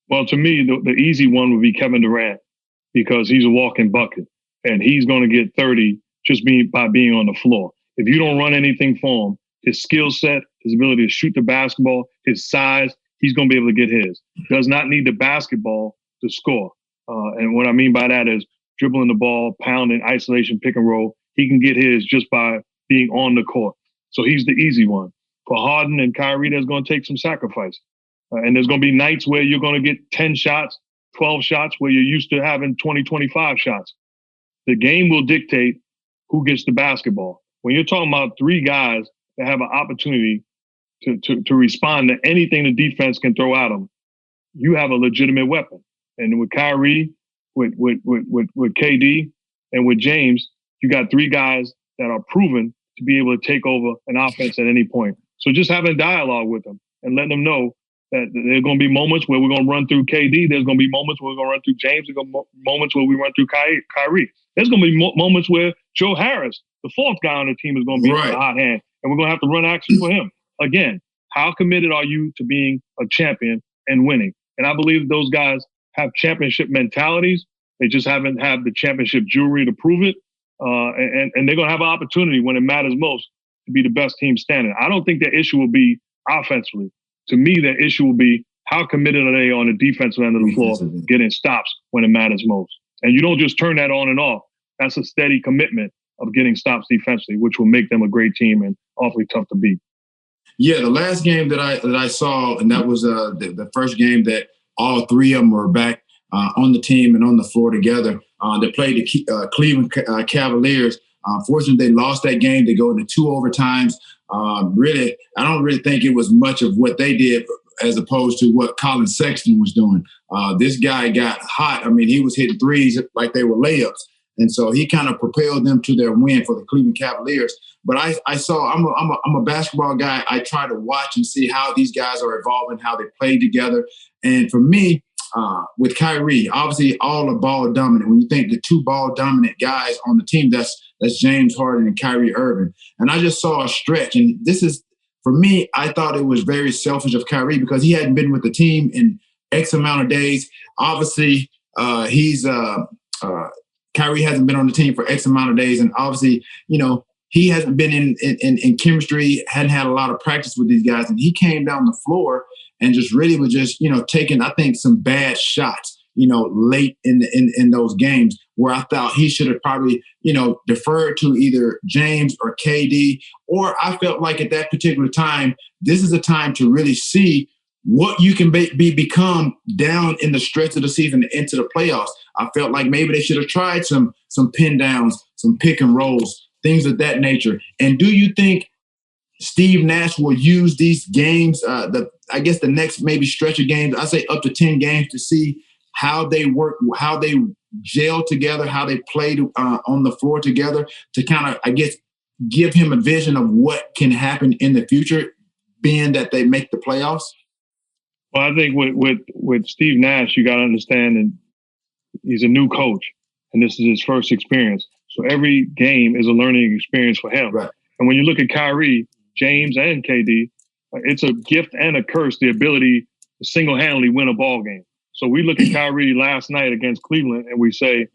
Well, to me, the easy one would be Kevin Durant, because he's a walking bucket, and he's going to get 30 just by being on the floor. If you don't run anything for him, his skill set, his ability to shoot the basketball, his size, he's going to be able to get his. Does not need the basketball to score. And what I mean by that is dribbling the ball, pounding, isolation, pick and roll. He can get his just by being on the court. So he's the easy one. For Harden and Kyrie, there's going to take some sacrifice. And there's going to be nights where you're going to get 10 shots, 12 shots, where you're used to having 20, 25 shots. The game will dictate who gets the basketball. When you're talking about three guys that have an opportunity to respond to anything the defense can throw at them, you have a legitimate weapon. And with Kyrie, with KD, and with James, you got three guys that are proven to be able to take over an offense at any point. So just having a dialogue with them and letting them know that there are going to be moments where we're going to run through KD. There's going to be moments where we're going to run through James. There's going to be moments where we run through Kyrie. There's going to be moments where Joe Harris, the fourth guy on the team, is going to be in the hot hand, and we're going to have to run action for him. Again, how committed are you to being a champion and winning? And I believe those guys have championship mentalities. They just haven't had the championship jewelry to prove it. And they're going to have an opportunity when it matters most to be the best team standing. I don't think the issue will be offensively. To me, the issue will be how committed are they on the defensive end of the floor, getting stops when it matters most. And you don't just turn that on and off. That's a steady commitment of getting stops defensively, which will make them a great team and awfully tough to beat. Yeah, the last game that I saw, and that was the first game that all three of them were back on the team and on the floor together. They played the Cleveland Cavaliers. Fortunately, they lost that game. They go into 2 overtimes. Really, I don't really think it was much of what they did as opposed to what Colin Sexton was doing. This guy got hot. I mean, he was hitting threes like they were layups. And so he kind of propelled them to their win for the Cleveland Cavaliers. But I'm a basketball guy. I try to watch and see how these guys are evolving, how they play together. And for me, with Kyrie, obviously all are ball dominant. When you think the 2 ball dominant guys on the team, that's James Harden and Kyrie Irving. And I just saw a stretch. And this is, for me, I thought it was very selfish of Kyrie because he hadn't been with the team in X amount of days. Obviously, Kyrie hasn't been on the team for X amount of days. And obviously, he hasn't been in chemistry, hadn't had a lot of practice with these guys. And he came down the floor and just really was just, taking, I think, some bad shots, late in those games where I thought he should have probably, deferred to either James or KD. Or I felt like at that particular time, this is a time to really see what you can become down in the stretch of the season into the playoffs. I felt like maybe they should have tried some pin downs, some pick and rolls, things of that nature. And do you think Steve Nash will use these games, the next maybe stretch of games, I say up to 10 games, to see how they work, how they gel together, how they played on the floor together to kind of, give him a vision of what can happen in the future, being that they make the playoffs? Well, I think with Steve Nash, you got to understand that he's a new coach, and this is his first experience. So every game is a learning experience for him. Right. And when you look at Kyrie, James, and KD, it's a gift and a curse, the ability to single-handedly win a ball game. So we look at Kyrie last night against Cleveland, and we say,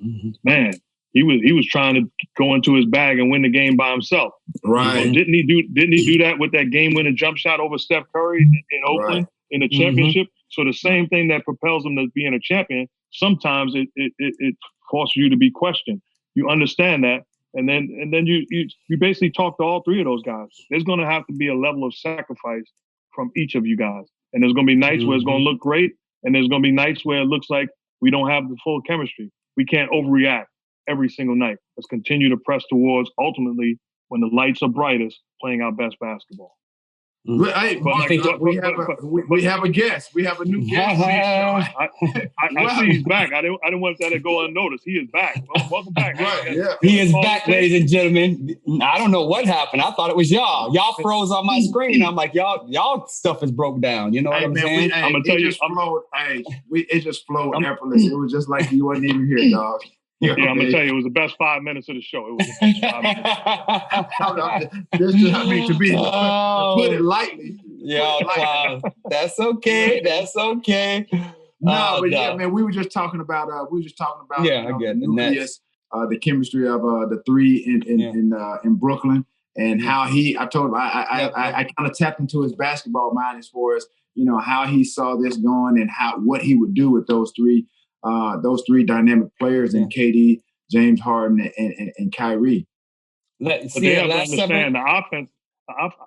man, he was trying to go into his bag and win the game by himself. Right. So didn't he do that with that game-winning jump shot over Steph Curry in Oakland in the championship? So the same thing that propels him to being a champion, sometimes it forces you to be questioned. You understand that, and then you basically talk to all three of those guys. There's going to have to be a level of sacrifice from each of you guys, and there's going to be nights where it's going to look great, and there's going to be nights where it looks like we don't have the full chemistry. We can't overreact every single night. Let's continue to press towards ultimately when the lights are brightest, playing our best basketball. Hey, Mark, we have a guest. We have a new guest. I see he's back. I didn't want that to go unnoticed. He is back. Welcome back. Right, yeah. He is back, ladies and gentlemen. I don't know what happened. I thought it was y'all. Y'all froze on my screen. I'm like, y'all stuff is broke down. You know what I'm saying? I'm gonna tell you. It just flowed effortless. It was just like you wasn't even here, dog. Yeah, I'm gonna tell you, it was the best 5 minutes of the show. It was the best 5 minutes. To put it lightly. Yeah, that's okay. That's okay. Yeah, man, we were just talking about. I get the nucleus, the chemistry of the three in Brooklyn, and how I told him I kind of tapped into his basketball mind as far as how he saw this going and what he would do with those three dynamic players in KD, James Harden, and Kyrie. But they have to understand the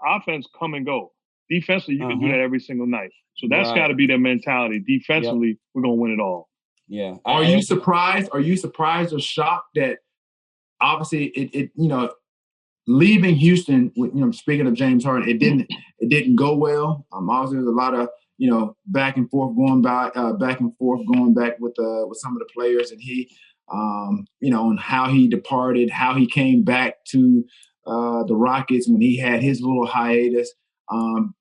offense come and go. Defensively, you can do that every single night. So that's got to be their mentality. Defensively, we're gonna win it all. Yeah. Are you surprised? Are you surprised or shocked that obviously it leaving Houston? Speaking of James Harden, it didn't go well. Obviously, there's a lot of back and forth going back with some of the players, and he, and how he departed, how he came back to the Rockets when he had his little hiatus.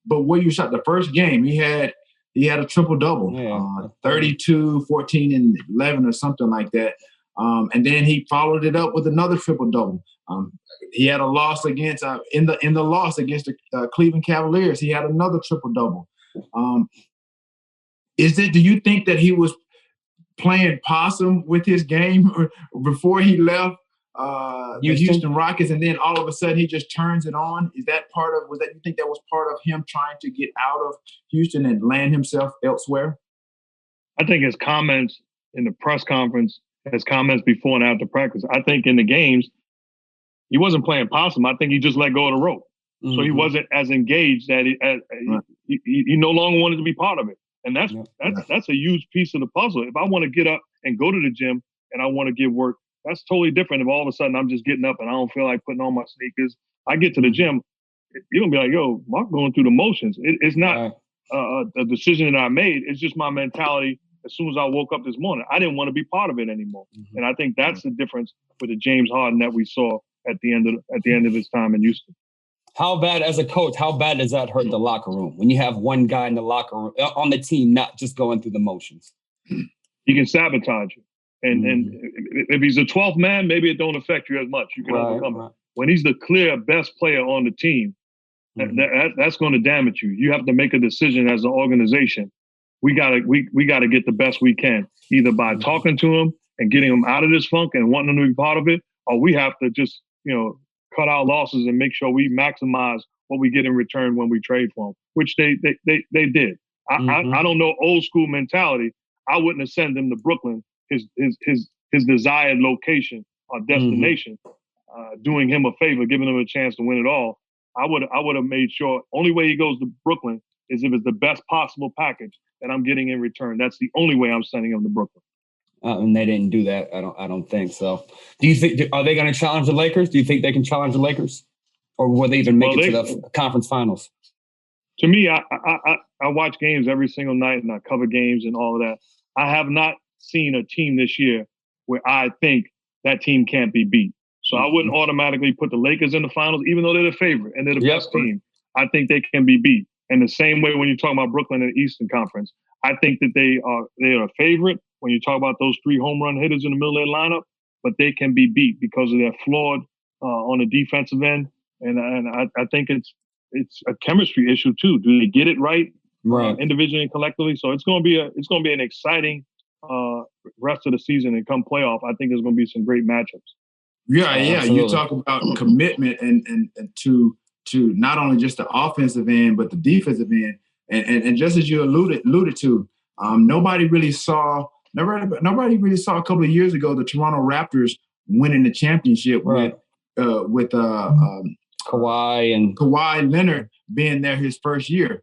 But where you shot the first game, he had a triple-double, 32, 14, and 11 or something like that. And then he followed it up with another triple-double. He had a loss against in the loss against the Cleveland Cavaliers. He had another triple-double. Do you think that he was playing possum with his game before he left the Houston Rockets, and then all of a sudden he just turns it on? You think that was part of him trying to get out of Houston and land himself elsewhere? I think his comments in the press conference, his comments before and after practice, I think in the games, he wasn't playing possum. I think he just let go of the rope. So he wasn't as engaged that he no longer wanted to be part of it. And that's a huge piece of the puzzle. If I want to get up and go to the gym and I want to give work, that's totally different if all of a sudden I'm just getting up and I don't feel like putting on my sneakers. I get to the gym, you're going to be like, yo, Mark going through the motions. It's not a decision that I made. It's just my mentality. As soon as I woke up this morning, I didn't want to be part of it anymore. And I think that's the difference with the James Harden that we saw at the end of his time in Houston. How bad, as a coach, how bad does that hurt the locker room when you have one guy in the locker room on the team not just going through the motions? He can sabotage you. And if he's a 12th man, maybe it don't affect you as much. You can overcome it. When he's the clear best player on the team, that's going to damage you. You have to make a decision as an organization. We gotta get the best we can, either by talking to him and getting him out of this funk and wanting him to be part of it, or we have to just cut our losses and make sure we maximize what we get in return when we trade for him, which they did. I don't know old school mentality. I wouldn't have sent him to Brooklyn, his desired location or destination, doing him a favor, giving him a chance to win it all. I would have made sure only way he goes to Brooklyn is if it's the best possible package that I'm getting in return. That's the only way I'm sending him to Brooklyn. And they didn't do that. I don't think so. Do you think are they going to challenge the Lakers? Do you think they can challenge the Lakers, or will they even make it to the conference finals? To me, I watch games every single night and I cover games and all of that. I have not seen a team this year where I think that team can't be beat. So I wouldn't automatically put the Lakers in the finals, even though they're the favorite and they're the best team. I think they can be beat. And the same way when you talk about Brooklyn and the Eastern Conference, I think that they are a favorite when you talk about those 3 home run hitters in the middle of their lineup, but they can be beat because of their flawed on the defensive end. And I think it's a chemistry issue too. Do they get it right individually and collectively? So it's going to be an exciting rest of the season, and come playoff, I think there's going to be some great matchups. Yeah. Absolutely. You talk about commitment and to not only just the offensive end, but the defensive end. And just as you alluded to, nobody really saw a couple of years ago the Toronto Raptors winning the championship with Kawhi Leonard being there his first year.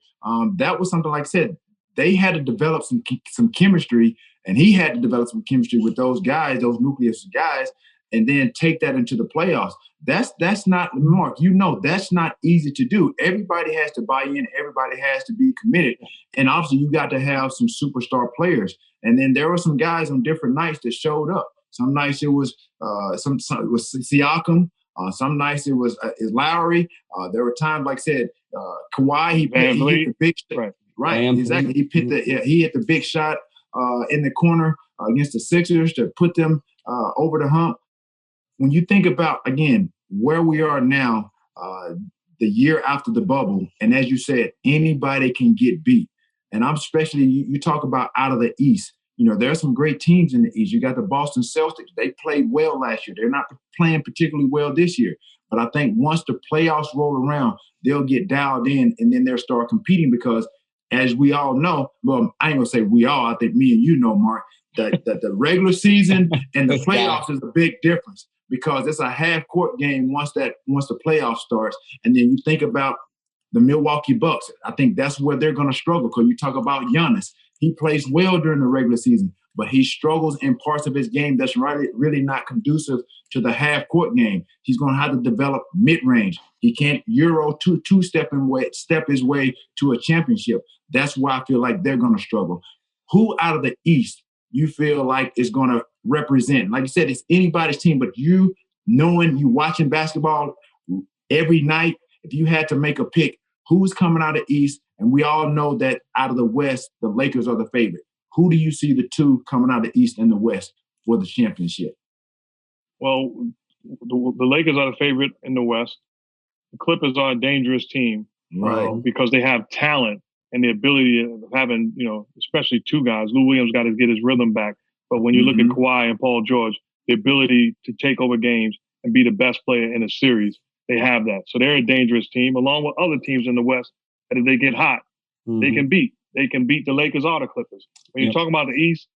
That was something, like I said, they had to develop some chemistry, and he had to develop some chemistry with those guys, those nucleus guys, and then take that into the playoffs. That's not, Mark, that's not easy to do. Everybody has to buy in. Everybody has to be committed. And obviously you got to have some superstar players. And then there were some guys on different nights that showed up. Some nights it was it was Siakam. Some nights it was Lowry. There were times, like I said, Kawhi, he hit the big shot. Right, exactly. He hit the big shot in the corner against the Sixers to put them over the hump. When you think about, again, where we are now, the year after the bubble, and as you said, anybody can get beat. And I'm especially, you talk about out of the East. There are some great teams in the East. You got the Boston Celtics. They played well last year. They're not playing particularly well this year. But I think once the playoffs roll around, they'll get dialed in, and then they'll start competing because, as we all know, well, I ain't going to say we all, I think me and you know, Mark, that the regular season and the playoffs is a big difference because it's a half-court game once the playoff starts. And then you think about the Milwaukee Bucks. I think that's where they're going to struggle because you talk about Giannis. He plays well during the regular season, but he struggles in parts of his game that's really not conducive to the half-court game. He's going to have to develop mid-range. He can't two-step his way to a championship. That's why I feel like they're going to struggle. Who out of the East you feel like is going to represent? Like you said, it's anybody's team, but you watching basketball every night, if you had to make a pick, who's coming out of the East? And we all know that out of the West, the Lakers are the favorite. Who do you see the two coming out of the East and the West for the championship? Well, the Lakers are the favorite in the West. The Clippers are a dangerous team, right? Because they have talent and the ability of having, especially 2 guys. Lou Williams got to get his rhythm back. But when you look at Kawhi and Paul George, the ability to take over games and be the best player in a series, they have that. So they're a dangerous team, along with other teams in the West that if they get hot, they can beat. They can beat the Lakers or the Clippers. When you talk about the East,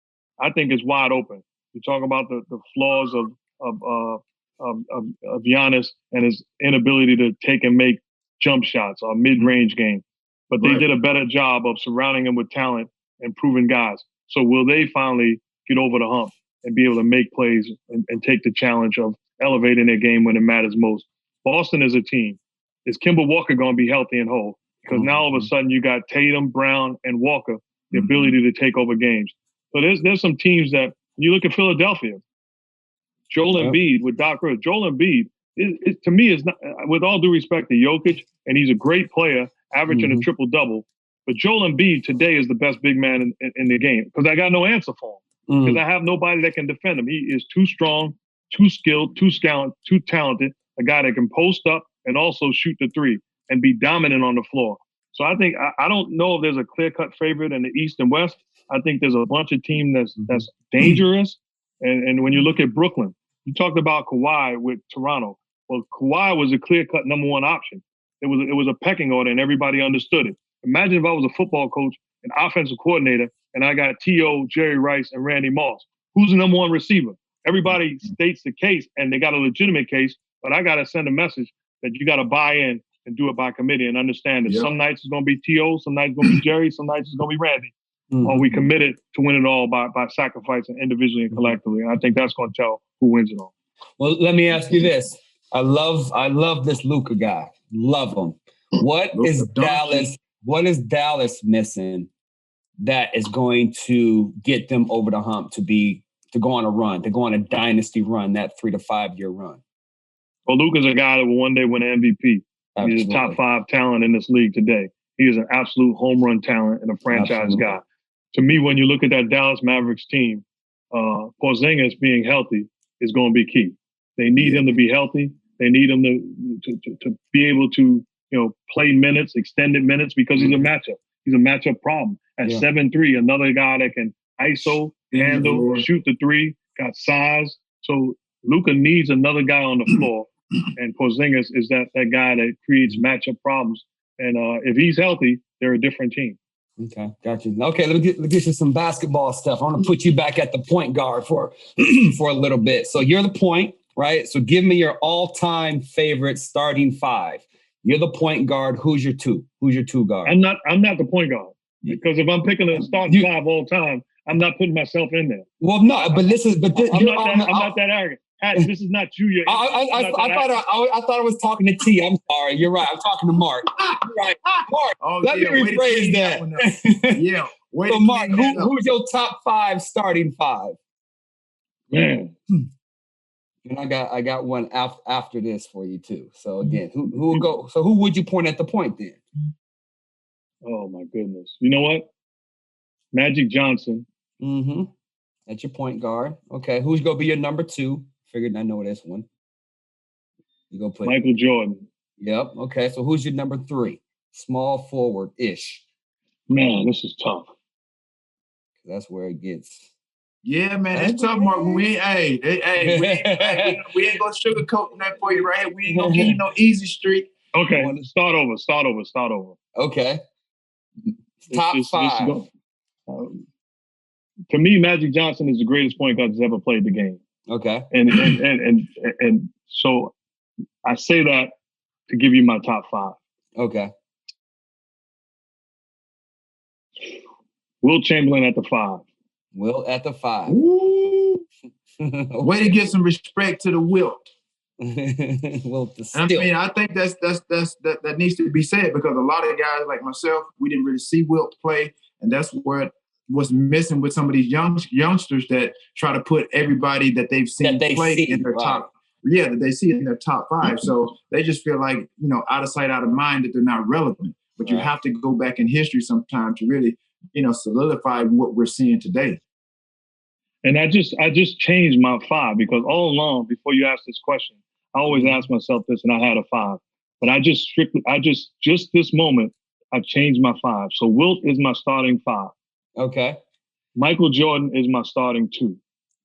I think it's wide open. You talk about the flaws of Giannis and his inability to take and make jump shots or mid-range game. But they did a better job of surrounding him with talent and proven guys. So will they finally get over the hump and be able to make plays and take the challenge of elevating their game when it matters most? Boston is a team. Is Kemba Walker going to be healthy and whole? Because now all of a sudden you got Tatum, Brown, and Walker, the ability to take over games. So there's some teams that, when you look at Philadelphia, Joel Embiid with Doc Rivers. Joel Embiid, to me, is not, with all due respect to Jokic, and he's a great player, averaging a triple-double, but Joel Embiid today is the best big man in the game because I got no answer for him because I have nobody that can defend him. He is too strong, too skilled, too talented, a guy that can post up and also shoot the 3 and be dominant on the floor. So I think I don't know if there's a clear-cut favorite in the East and West. I think there's a bunch of teams that's dangerous. And when you look at Brooklyn, you talked about Kawhi with Toronto. Well, Kawhi was a clear-cut number 1 option. It was a pecking order, and everybody understood it. Imagine if I was a football coach, an offensive coordinator, and I got T.O., Jerry Rice, and Randy Moss. Who's the number 1 receiver? Everybody states the case, and they got a legitimate case, but I got to send a message that you got to buy in and do it by committee and understand that some nights it's going to be T.O., some nights it's going to be Jerry, some nights it's going to be Randy. Or we committed to win it all by sacrificing individually and collectively. And I think that's going to tell who wins it all. Well, let me ask you this. I love this Luka guy. Love him. What is Dallas missing that is going to get them over the hump to go on a run, to go on a dynasty run, that 3 to 5 year run? Well, Luka's a guy that will one day win an MVP. Absolutely. He's a top 5 talent in this league today. He is an absolute home run talent and a franchise guy. To me, when you look at that Dallas Mavericks team, Porzingis being healthy is going to be key. They need him to be healthy. They need him to be able to play minutes, extended minutes, because he's a matchup. He's a matchup problem. At 7'3", another guy that can ISO, handle, shoot the three, got size. So Luka needs another guy on the floor, and Porzingis is that guy that creates matchup problems. And if he's healthy, they're a different team. Okay, got you. Okay, let me get you some basketball stuff. I want to put you back at the point guard for a little bit. So you're the point, right? So give me your all-time favorite starting 5. You're the point guard. Who's your 2? Who's your 2 guard? I'm not the point guard, because if I'm picking a starting 5 all time, I'm not putting myself in there. Well, no, but I'm not that arrogant. This is not you. I thought I was talking to T. I'm sorry. You're right. I'm talking to Mark. You're right. Mark, let me rephrase that. Yeah. So, Mark, who's your top 5 starting 5? Man. And I got one after this for you too. So again, who will go? So who would you point at the point then? Oh my goodness! You know what? Magic Johnson. Mm-hmm. That's your point guard. Okay, who's gonna be your number 2? Figured I know this one. You go put Michael Jordan. Yep. Okay. So who's your number 3? Small forward ish. Man, this is tough. That's where it gets. Yeah, man, it's tough, Mark. We ain't gonna sugarcoat that for you right here. We ain't gonna give you no easy streak. Okay, start over. Okay. Top 5. To me, Magic Johnson is the greatest point guard that's ever played the game. Okay. And so I say that to give you my top 5. Okay. Wilt Chamberlain at the 5. Wilt at the 5. Way to get some respect to the Wilt. Wilt the I mean, I think that needs to be said, because a lot of guys like myself, we didn't really see Wilt play, and that's what was missing with some of these youngsters that try to put everybody that they've seen play in their top. Yeah, that they see in their top 5. So they just feel like, out of sight, out of mind, that they're not relevant. But you have to go back in history sometime to really, solidify what we're seeing today. And I just changed my 5, because all along, before you ask this question, I always ask myself this, and I had a 5. But just this moment, I've changed my 5. So Wilt is my starting 5. Okay. Michael Jordan is my starting 2.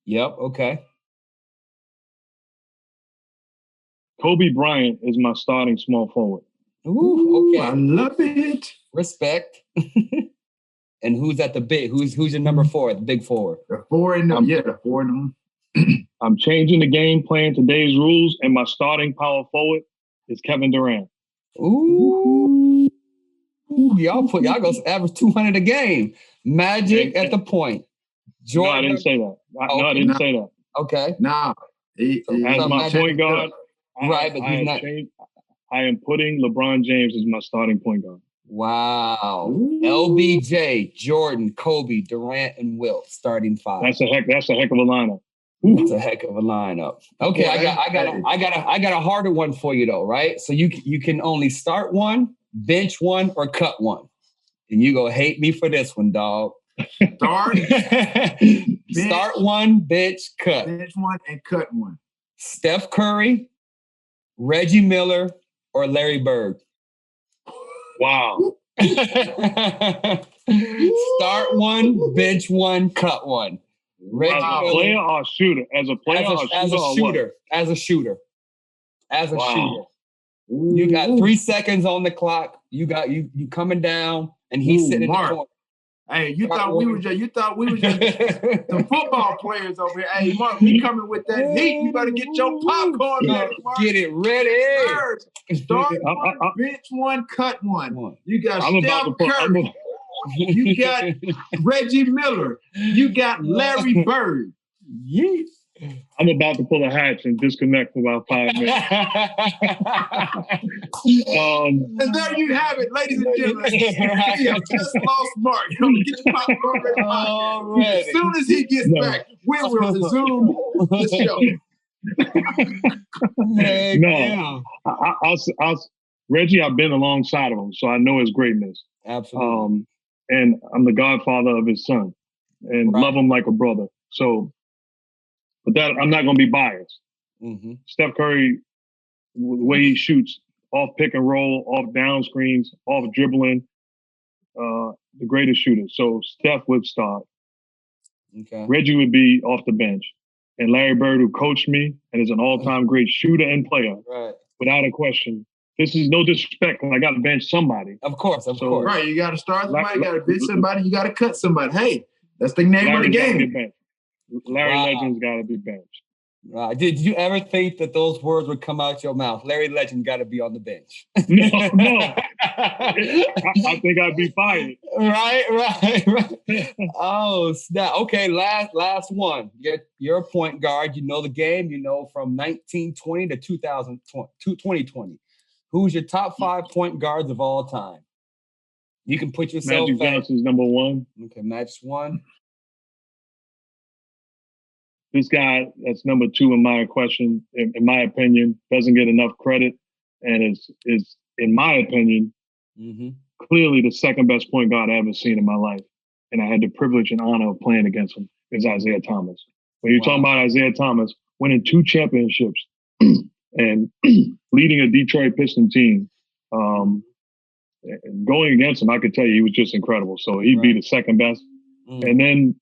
Yep. Okay. Kobe Bryant is my starting small forward. Ooh, okay. I love it. Respect. And who's at the big? Who's your number 4 at the big forward? The 4 and the 4 and them. I'm changing the game, playing today's rules, and my starting power forward is Kevin Durant. Ooh. Y'all go average 200 a game. Magic at the point. Jordan. No, I didn't say that. I didn't say that. Okay. Nah. As my point guard, right, but I am putting LeBron James as my starting point guard. Wow. Ooh. LBJ, Jordan, Kobe, Durant, and Wilt starting 5. That's a heck of a lineup. That's a heck of a lineup. Okay, I got a harder one for you though, right? So you can only start one, bench one, or cut one. And you go hate me for this one, dog. Start one, bench, cut. Bench one and cut one. Steph Curry, Reggie Miller, or Larry Bird. Wow. Start one, bench one, cut one. As a player or shooter? As a player as a shooter. As a shooter. You got 3 seconds on the clock. You coming down, and he's sitting in the corner. Hey, you thought we were just some football players over here. Hey, Mark, we coming with that heat. You better get your popcorn ready, Mark. Get it ready. Start one, bench one, cut one. You got Steph Curry. You got Reggie Miller. You got Larry Bird. Yes. I'm about to pull a hatch and disconnect for about 5 minutes. And there you have it, ladies and gentlemen. We have just lost Mark. Get your popcorn ready. As soon as he gets back, we will resume the show. No, I'll Reggie, I've been alongside of him, so I know his greatness. Absolutely. And I'm the godfather of his son and love him like a brother. So, but that I'm not going to be biased. Mm-hmm. Steph Curry, the way he shoots off pick and roll, off down screens, off dribbling, the greatest shooter. So Steph would start. Okay. Reggie would be off the bench. And Larry Bird, who coached me and is an all-time great shooter and player, without a question. This is no disrespect because I got to bench somebody. Of course. Right, you got to start somebody, you got to bench somebody, you got to cut somebody. Hey, that's the name of the game. Larry Legend's got to be benched. Did you ever think that those words would come out your mouth? Larry Legend got to be on the bench. No. I think I'd be fired. Right. Oh, snap. Okay, last one. You're a point guard. You know the game. You know from 1920 to 2020. Who's your top 5 point guards of all time? You can put yourself. Magic Johnson's number 1. Okay, Magic's 1. This guy that's number 2 in my opinion, doesn't get enough credit, and is in my opinion, clearly the second best point guard I ever seen in my life. And I had the privilege and honor of playing against him, is Isaiah Thomas. When you're talking about Isaiah Thomas winning 2 championships and leading a Detroit Piston team, going against him, I could tell you he was just incredible. So he'd be the second best. And then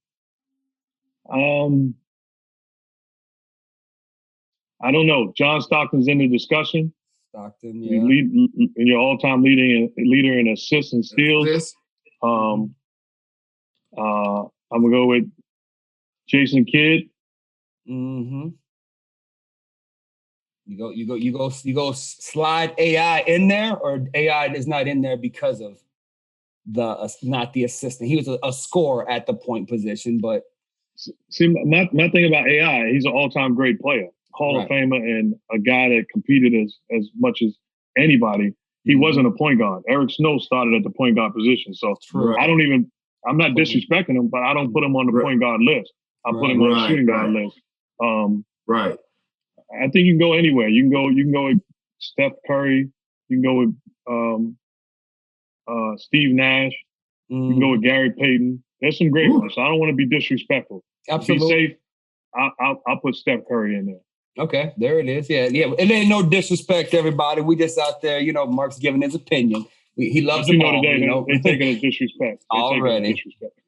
I don't know. John Stockton's in the discussion. Stockton, Your all-time leader in assists and steals. I'm gonna go with Jason Kidd. Mm-hmm. You go slide AI in there, or AI is not in there because of not the assistant. He was a scorer at the point position, but see, my thing about AI, he's an all-time great player. Hall of Famer and a guy that competed as much as anybody. He wasn't a point guard. Eric Snow started at the point guard position. So I'm not disrespecting him, but I don't put him on the point guard list. I put him on the shooting guard list. I think you can go anywhere. You can go with Steph Curry. You can go with Steve Nash. You can go with Gary Payton. There's some great ones. So I don't want to be disrespectful. Absolutely. To be safe, I'll put Steph Curry in there. Okay, there it is. Yeah. It ain't no disrespect, everybody. We just out there, Mark's giving his opinion. He loves them all. Today, they take it as disrespect. Already.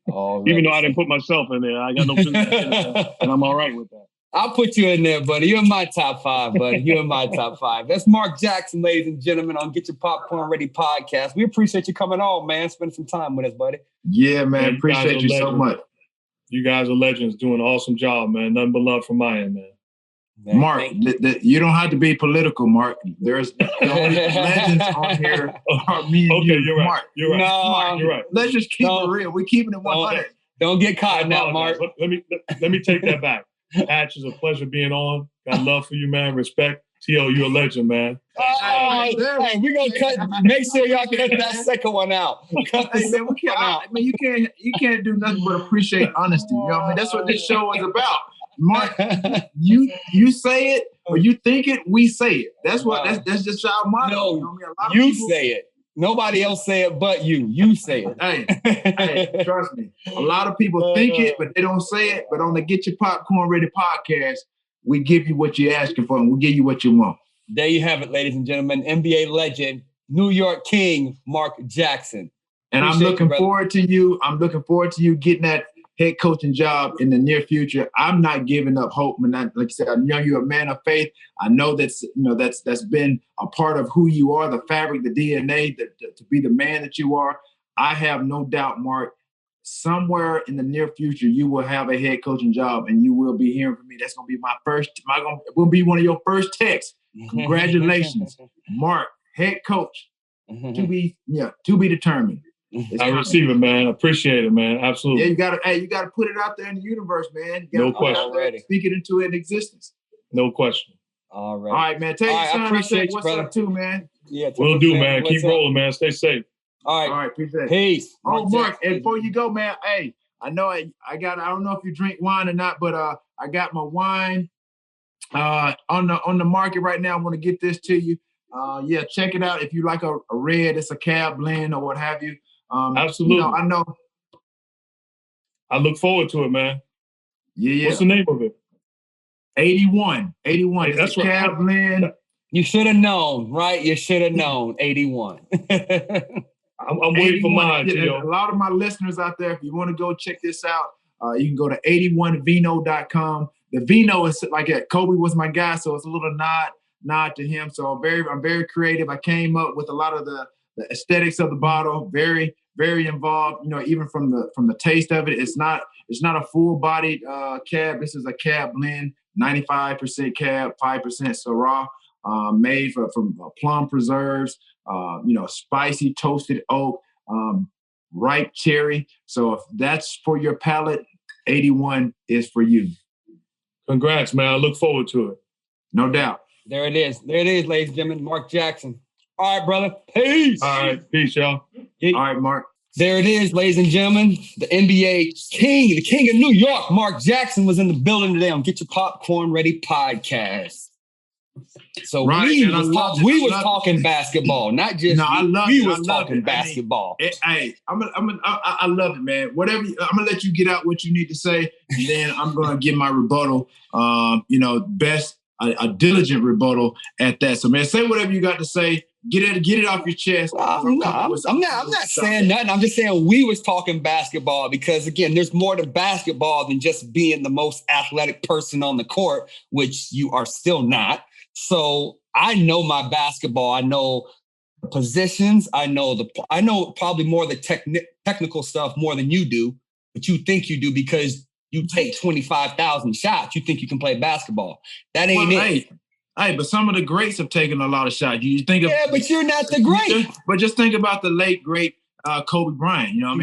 Even though I didn't put myself in there, I got no business and I'm all right with that. I'll put you in there, buddy. You're in my top 5, buddy. You're in my top 5. That's Mark Jackson, ladies and gentlemen, on Get Your Popcorn Ready podcast. We appreciate you coming on, man. Spend some time with us, buddy. Yeah, man. Appreciate you so much. You guys are legends, doing an awesome job, man. Nothing but love from my end, man. Mark, you don't have to be political, Mark. There's legends on here. Me and you, you're right. Mark. You're right. Mark, you're right. Let's just keep it real. We're keeping it 100. Don't get caught now, Mark. Let me take that back. Patch, is a pleasure being on. Got love for you, man. Respect. T.O., you're a legend, man. Hey, we're gonna cut. Make sure y'all cut that second one out. Cut the second one out. I mean, you can't do nothing but appreciate honesty. You know what I mean? That's what this show is about. Mark, you say it or you think it, we say it. That's that's just our motto. No, you say it. Nobody else say it but you. You say it. Hey, trust me. A lot of people think it, but they don't say it. But on the Get Your Popcorn Ready podcast, we give you what you're asking for, and we give you what you want. There you have it, ladies and gentlemen. NBA legend, New York King, Mark Jackson. And I'm looking forward to you. I'm looking forward to you getting that head coaching job in the near future. I'm not giving up hope, man. Like I said, I know you're a man of faith. I know that's been a part of who you are, the fabric, the DNA, to be the man that you are. I have no doubt, Mark, somewhere in the near future, you will have a head coaching job and you will be hearing from me. That's going to be will be one of your first texts. Congratulations, Mark, head coach, to be determined. I receive it, man. Appreciate it, man. Absolutely. Yeah, you gotta put it out there in the universe, man. No question. Speak it into an existence. No question. All right, man. Tell your son I said what's up too, man. Yeah, will do, man. Keep rolling, man. Stay safe. All right, appreciate it. Peace. Oh, Mark, and before you go, man, hey, I know I don't know if you drink wine or not, but I got my wine On the market right now. I want to get this to you. Yeah, check it out. If you like a red, it's a cab blend or what have you. Absolutely. I know. I look forward to it, man. Yeah. What's the name of it? 81. Hey, It's that's a cab blend. You should have known, right? You should have known. 81. I'm waiting for mine, Gio. A lot of my listeners out there, if you want to go check this out, you can go to 81vino.com. The Vino is like Kobe was my guy, so it's a little nod to him. So I'm very creative. I came up with a lot of the aesthetics of the bottle. Very, very involved. Even from the taste of it, it's not a full-bodied cab. This is a cab blend, 95% cab, 5% Syrah. Made from plum preserves, spicy toasted oak, ripe cherry. So if that's for your palate, 81 is for you. Congrats, man. I look forward to it. No doubt. There it is, ladies and gentlemen. Mark Jackson. All right, brother. Peace. All right. Peace, y'all. All right, Mark. There it is, ladies and gentlemen. The NBA king, the king of New York, Mark Jackson, was in the building today on Get Your Popcorn Ready podcast. So we was talking basketball, not just I love basketball. I love it, man. Whatever, I'm gonna let you get out what you need to say, and then I'm gonna give my rebuttal. A diligent rebuttal at that. So, man, say whatever you got to say. Get it off your chest. I'm not saying nothing. I'm just saying we was talking basketball because, again, there's more to basketball than just being the most athletic person on the court, which you are still not. So I know my basketball. I know the positions. I know probably more of the technical stuff more than you do, but you think you do because you take 25,000 shots. You think you can play basketball. That ain't it. Hey, but some of the greats have taken a lot of shots. You think but you're not the great. But just think about the late, great Kobe Bryant. You know what I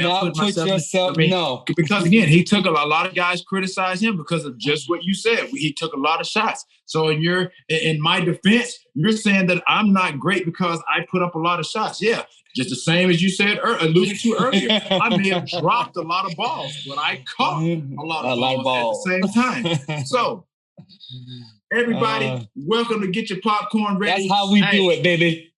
mean? No. Because, again, he took a lot of guys criticize him because of just what you said. He took a lot of shots. So in my defense, you're saying that I'm not great because I put up a lot of shots. Yeah, just the same as you said, alluded to earlier. I may have dropped a lot of balls, but I caught a lot of balls at the same time. So, everybody, welcome to Get Your Popcorn Ready. That's how we do it, baby.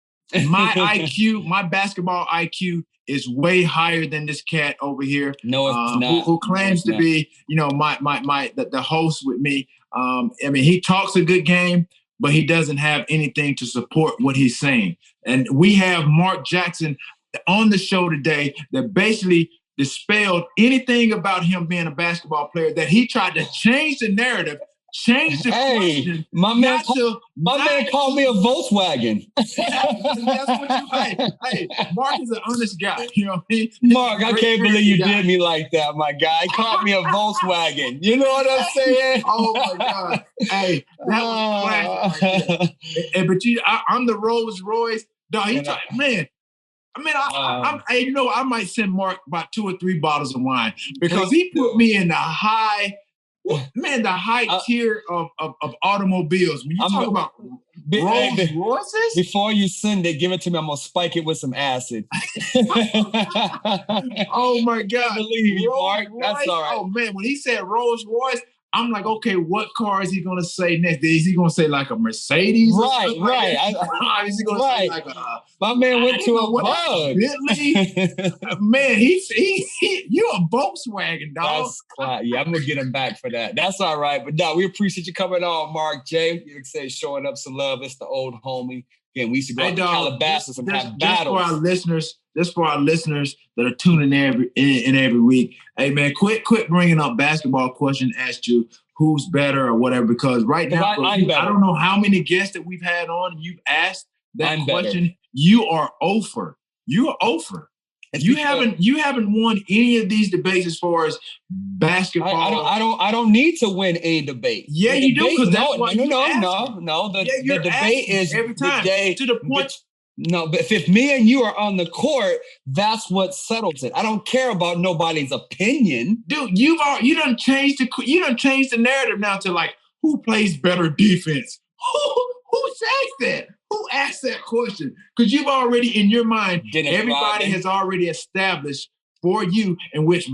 My basketball IQ is way higher than this cat over here. No, it's not. Who claims to be, the host with me. He talks a good game, but he doesn't have anything to support what he's saying. And we have Mark Jackson on the show today that basically dispelled anything about him being a basketball player, that he tried to change the narrative. Change the question. My man called me a Volkswagen. That's what you hey, Mark is an honest guy. You know what I mean? Mark, I can't believe you did me like that, my guy. He called me a Volkswagen. You know what I'm saying? Oh my God. Hey, that was classic. But I'm the Rolls Royce. Dog, man. I might send Mark about 2 or 3 bottles of wine because he put me in the high tier of automobiles. When you talk about Rolls Royces, before you send it, give it to me. I'm gonna spike it with some acid. Oh my God! I believe you, Mark. That's all right. Oh man, when he said Rolls Royce, I'm like, okay, what car is he gonna say next? Is he gonna say like a Mercedes? Right. Is he gonna say like a? My man went to a bug. Bentley. Man, you're a Volkswagen, dog. Yeah, I'm gonna get him back for that. That's all right. But no, we appreciate you coming on, Mark J. You say showing up some love. It's the old homie. Again, we used to go to Calabasas and have battles. Just for our listeners that are tuning in every week. Hey man, quit bringing up basketball question as to who's better or whatever, because right now I don't know how many guests that we've had on and you've asked that question. Better. You are over. You are over. You haven't won any of these debates as far as basketball. I don't need to win any debate. Yeah, you do, because no. The debate is every time to the point. No, but if me and you are on the court, that's what settles it. I don't care about nobody's opinion, dude. You done changed the narrative now to like who plays better defense. Who says that? Who asked that question? Because you've already in your mind, everybody has already established for you, in which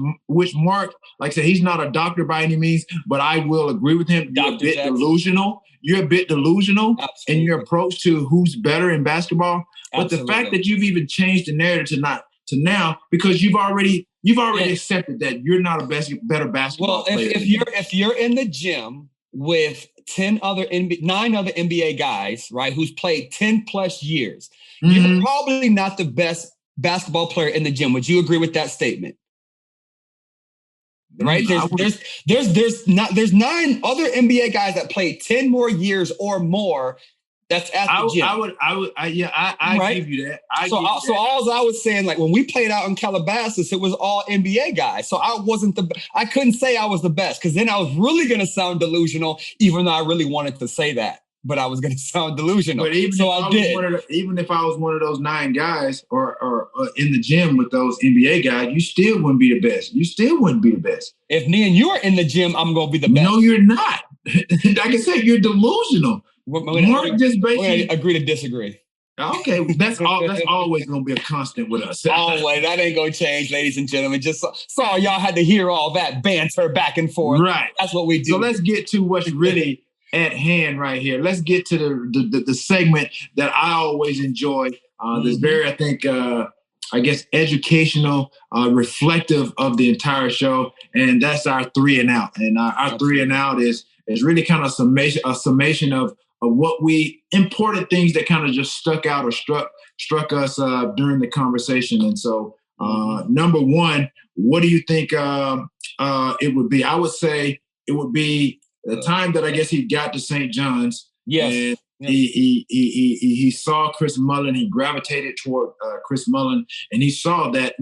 Mark, like I said, he's not a doctor by any means, but I will agree with him. You're a bit delusional. You're a bit delusional in your approach to who's better in basketball. But the fact that you've even changed the narrative to now, because you've already accepted that you're not a better basketball player. If you're in the gym with 9 other NBA guys, right, who's played 10 plus years, you're probably not the best basketball player in the gym. Would you agree with that statement? Right? There's 9 other NBA guys that played 10 more years or more. That's at the gym. I give you that. So all I was saying, like when we played out in Calabasas, it was all NBA guys. So I couldn't say I was the best, because then I was really going to sound delusional, even though I really wanted to say that. But I was going to sound delusional. But even if I was one of those 9 guys or in the gym with those NBA guys, you still wouldn't be the best. You still wouldn't be the best. If me and you are in the gym, I'm going to be the best. No, you're not. Like I said, you're delusional. Mark just basically agree to disagree. Okay, that's always going to be a constant with us. Always. That ain't going to change, ladies and gentlemen. Just sorry y'all had to hear all that banter back and forth. Right. That's what we do. So let's get to what's really at hand right here. Let's get to the segment that I always enjoy. This very, I think, educational, reflective of the entire show, and that's our 3 and out. And our 3 and out is really kind of a summation of what important things that kind of just stuck out or struck us during the conversation. And so, number 1, what do you think it would be? I would say it would be the time that I guess he got to St. John's. Yes. And he saw Chris Mullin. He gravitated toward Chris Mullin, and he saw that,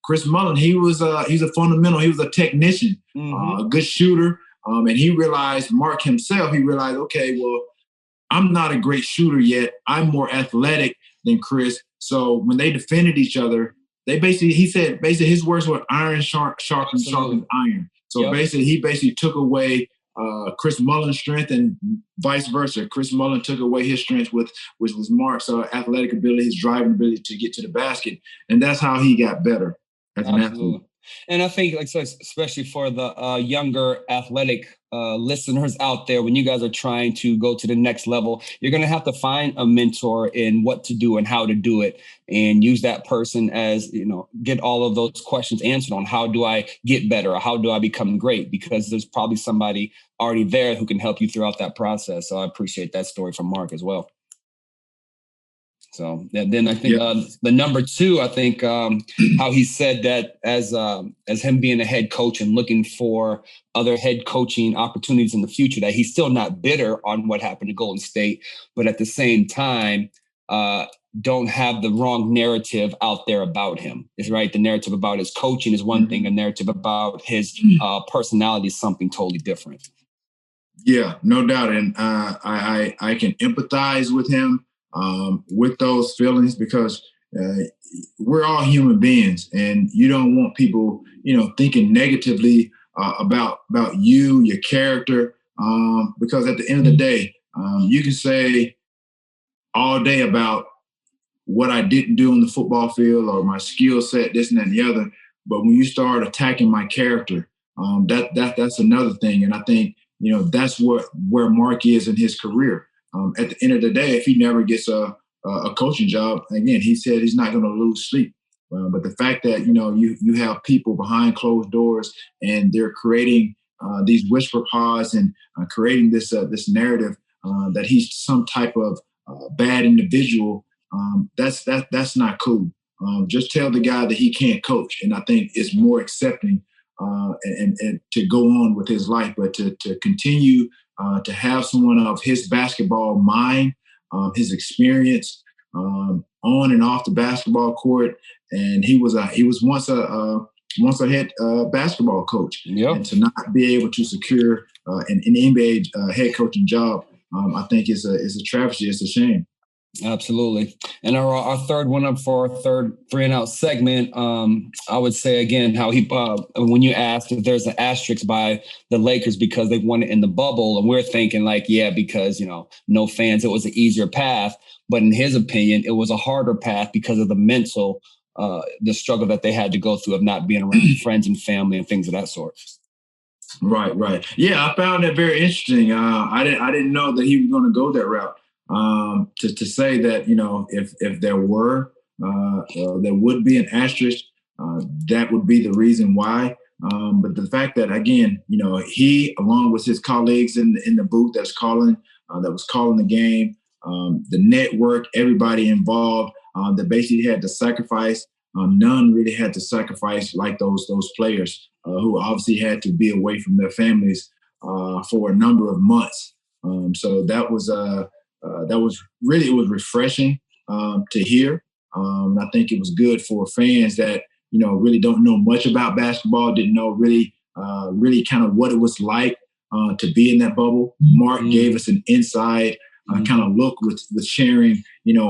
Chris Mullin, he's a fundamental. He was a technician, a good shooter. And he realized, Mark himself, okay, well, I'm not a great shooter yet. I'm more athletic than Chris. So when they defended each other, he said his words were iron sharpens iron. So he took away Chris Mullin's strength and vice versa. Chris Mullin took away his strength, which was Mark's athletic ability, his driving ability to get to the basket. And that's how he got better as an athlete. And I think, especially for the younger athletic listeners out there, when you guys are trying to go to the next level, you're going to have to find a mentor in what to do and how to do it, and use that person as, get all of those questions answered on how do I get better or how do I become great, because there's probably somebody already there who can help you throughout that process. So I appreciate that story from Mark as well. So then I think the number 2, I think how he said that as him being a head coach and looking for other head coaching opportunities in the future, that he's still not bitter on what happened to Golden State, but at the same time, don't have the wrong narrative out there about him. Is right. The narrative about his coaching is one thing. A narrative about his personality is something totally different. Yeah, no doubt. And I can empathize with him. With those feelings, because we're all human beings, and you don't want people, thinking negatively about you, your character, because at the end of the day, you can say all day about what I didn't do on the football field or my skill set, this and that and the other, but when you start attacking my character, that's another thing. And I think that's where Mark is in his career. At the end of the day, if he never gets a coaching job, again, he said he's not going to lose sleep. But the fact that, you have people behind closed doors and they're creating these whisper pods and creating this narrative that he's some type of bad individual, that's not cool. Just tell the guy that he can't coach. And I think it's more accepting and to go on with his life, but to continue to have someone of his basketball mind, his experience on and off the basketball court, and he was once a head basketball coach. Yep. And to not be able to secure an NBA head coaching job, I think is a travesty. It's a shame. Absolutely. And our third one up for our third 3 and out segment, I would say again how he when you asked if there's an asterisk by the Lakers because they won it in the bubble, and we're thinking because no fans, it was an easier path, but in his opinion it was a harder path because of the mental the struggle that they had to go through of not being around friends and family and things of that sort. Right. Yeah, I found that very interesting. I didn't know that he was going to go that route. To say that, if there were, there would be an asterisk, that would be the reason why. But the fact that, again, he, along with his colleagues in the booth that was calling the game, the network, everybody involved, that basically had to sacrifice. None really had to sacrifice like those players who obviously had to be away from their families for a number of months. So that was it was refreshing to hear. I think it was good for fans that really don't know much about basketball, didn't know really kind of what it was like to be in that bubble. Mark gave us an inside kind of look with sharing,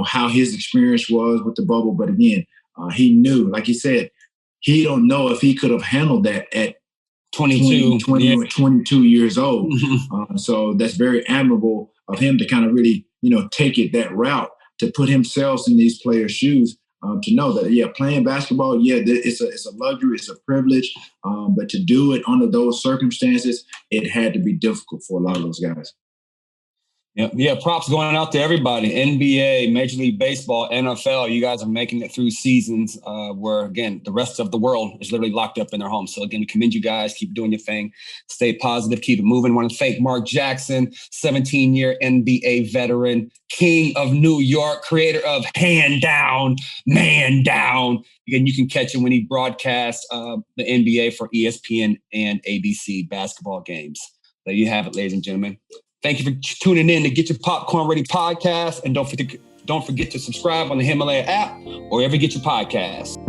how his experience was with the bubble. But again, he knew, like he said, he don't know if he could have handled that at 22 years old. So that's very admirable of him to kind of really, take it that route, to put himself in these players' shoes, to know that, playing basketball, it's a luxury, it's a privilege. But to do it under those circumstances, it had to be difficult for a lot of those guys. Yeah, props going out to everybody. NBA, Major League Baseball, NFL. You guys are making it through seasons where, again, the rest of the world is literally locked up in their homes. So, again, we commend you guys. Keep doing your thing. Stay positive. Keep it moving. Want to thank Mark Jackson, 17-year NBA veteran, king of New York, creator of Hand Down, Man Down. Again, you can catch him when he broadcasts the NBA for ESPN and ABC basketball games. There you have it, ladies and gentlemen. Thank you for tuning in to Getcha Popcorn Ready podcast. And don't forget to subscribe on the Himalaya app or wherever you get your podcasts.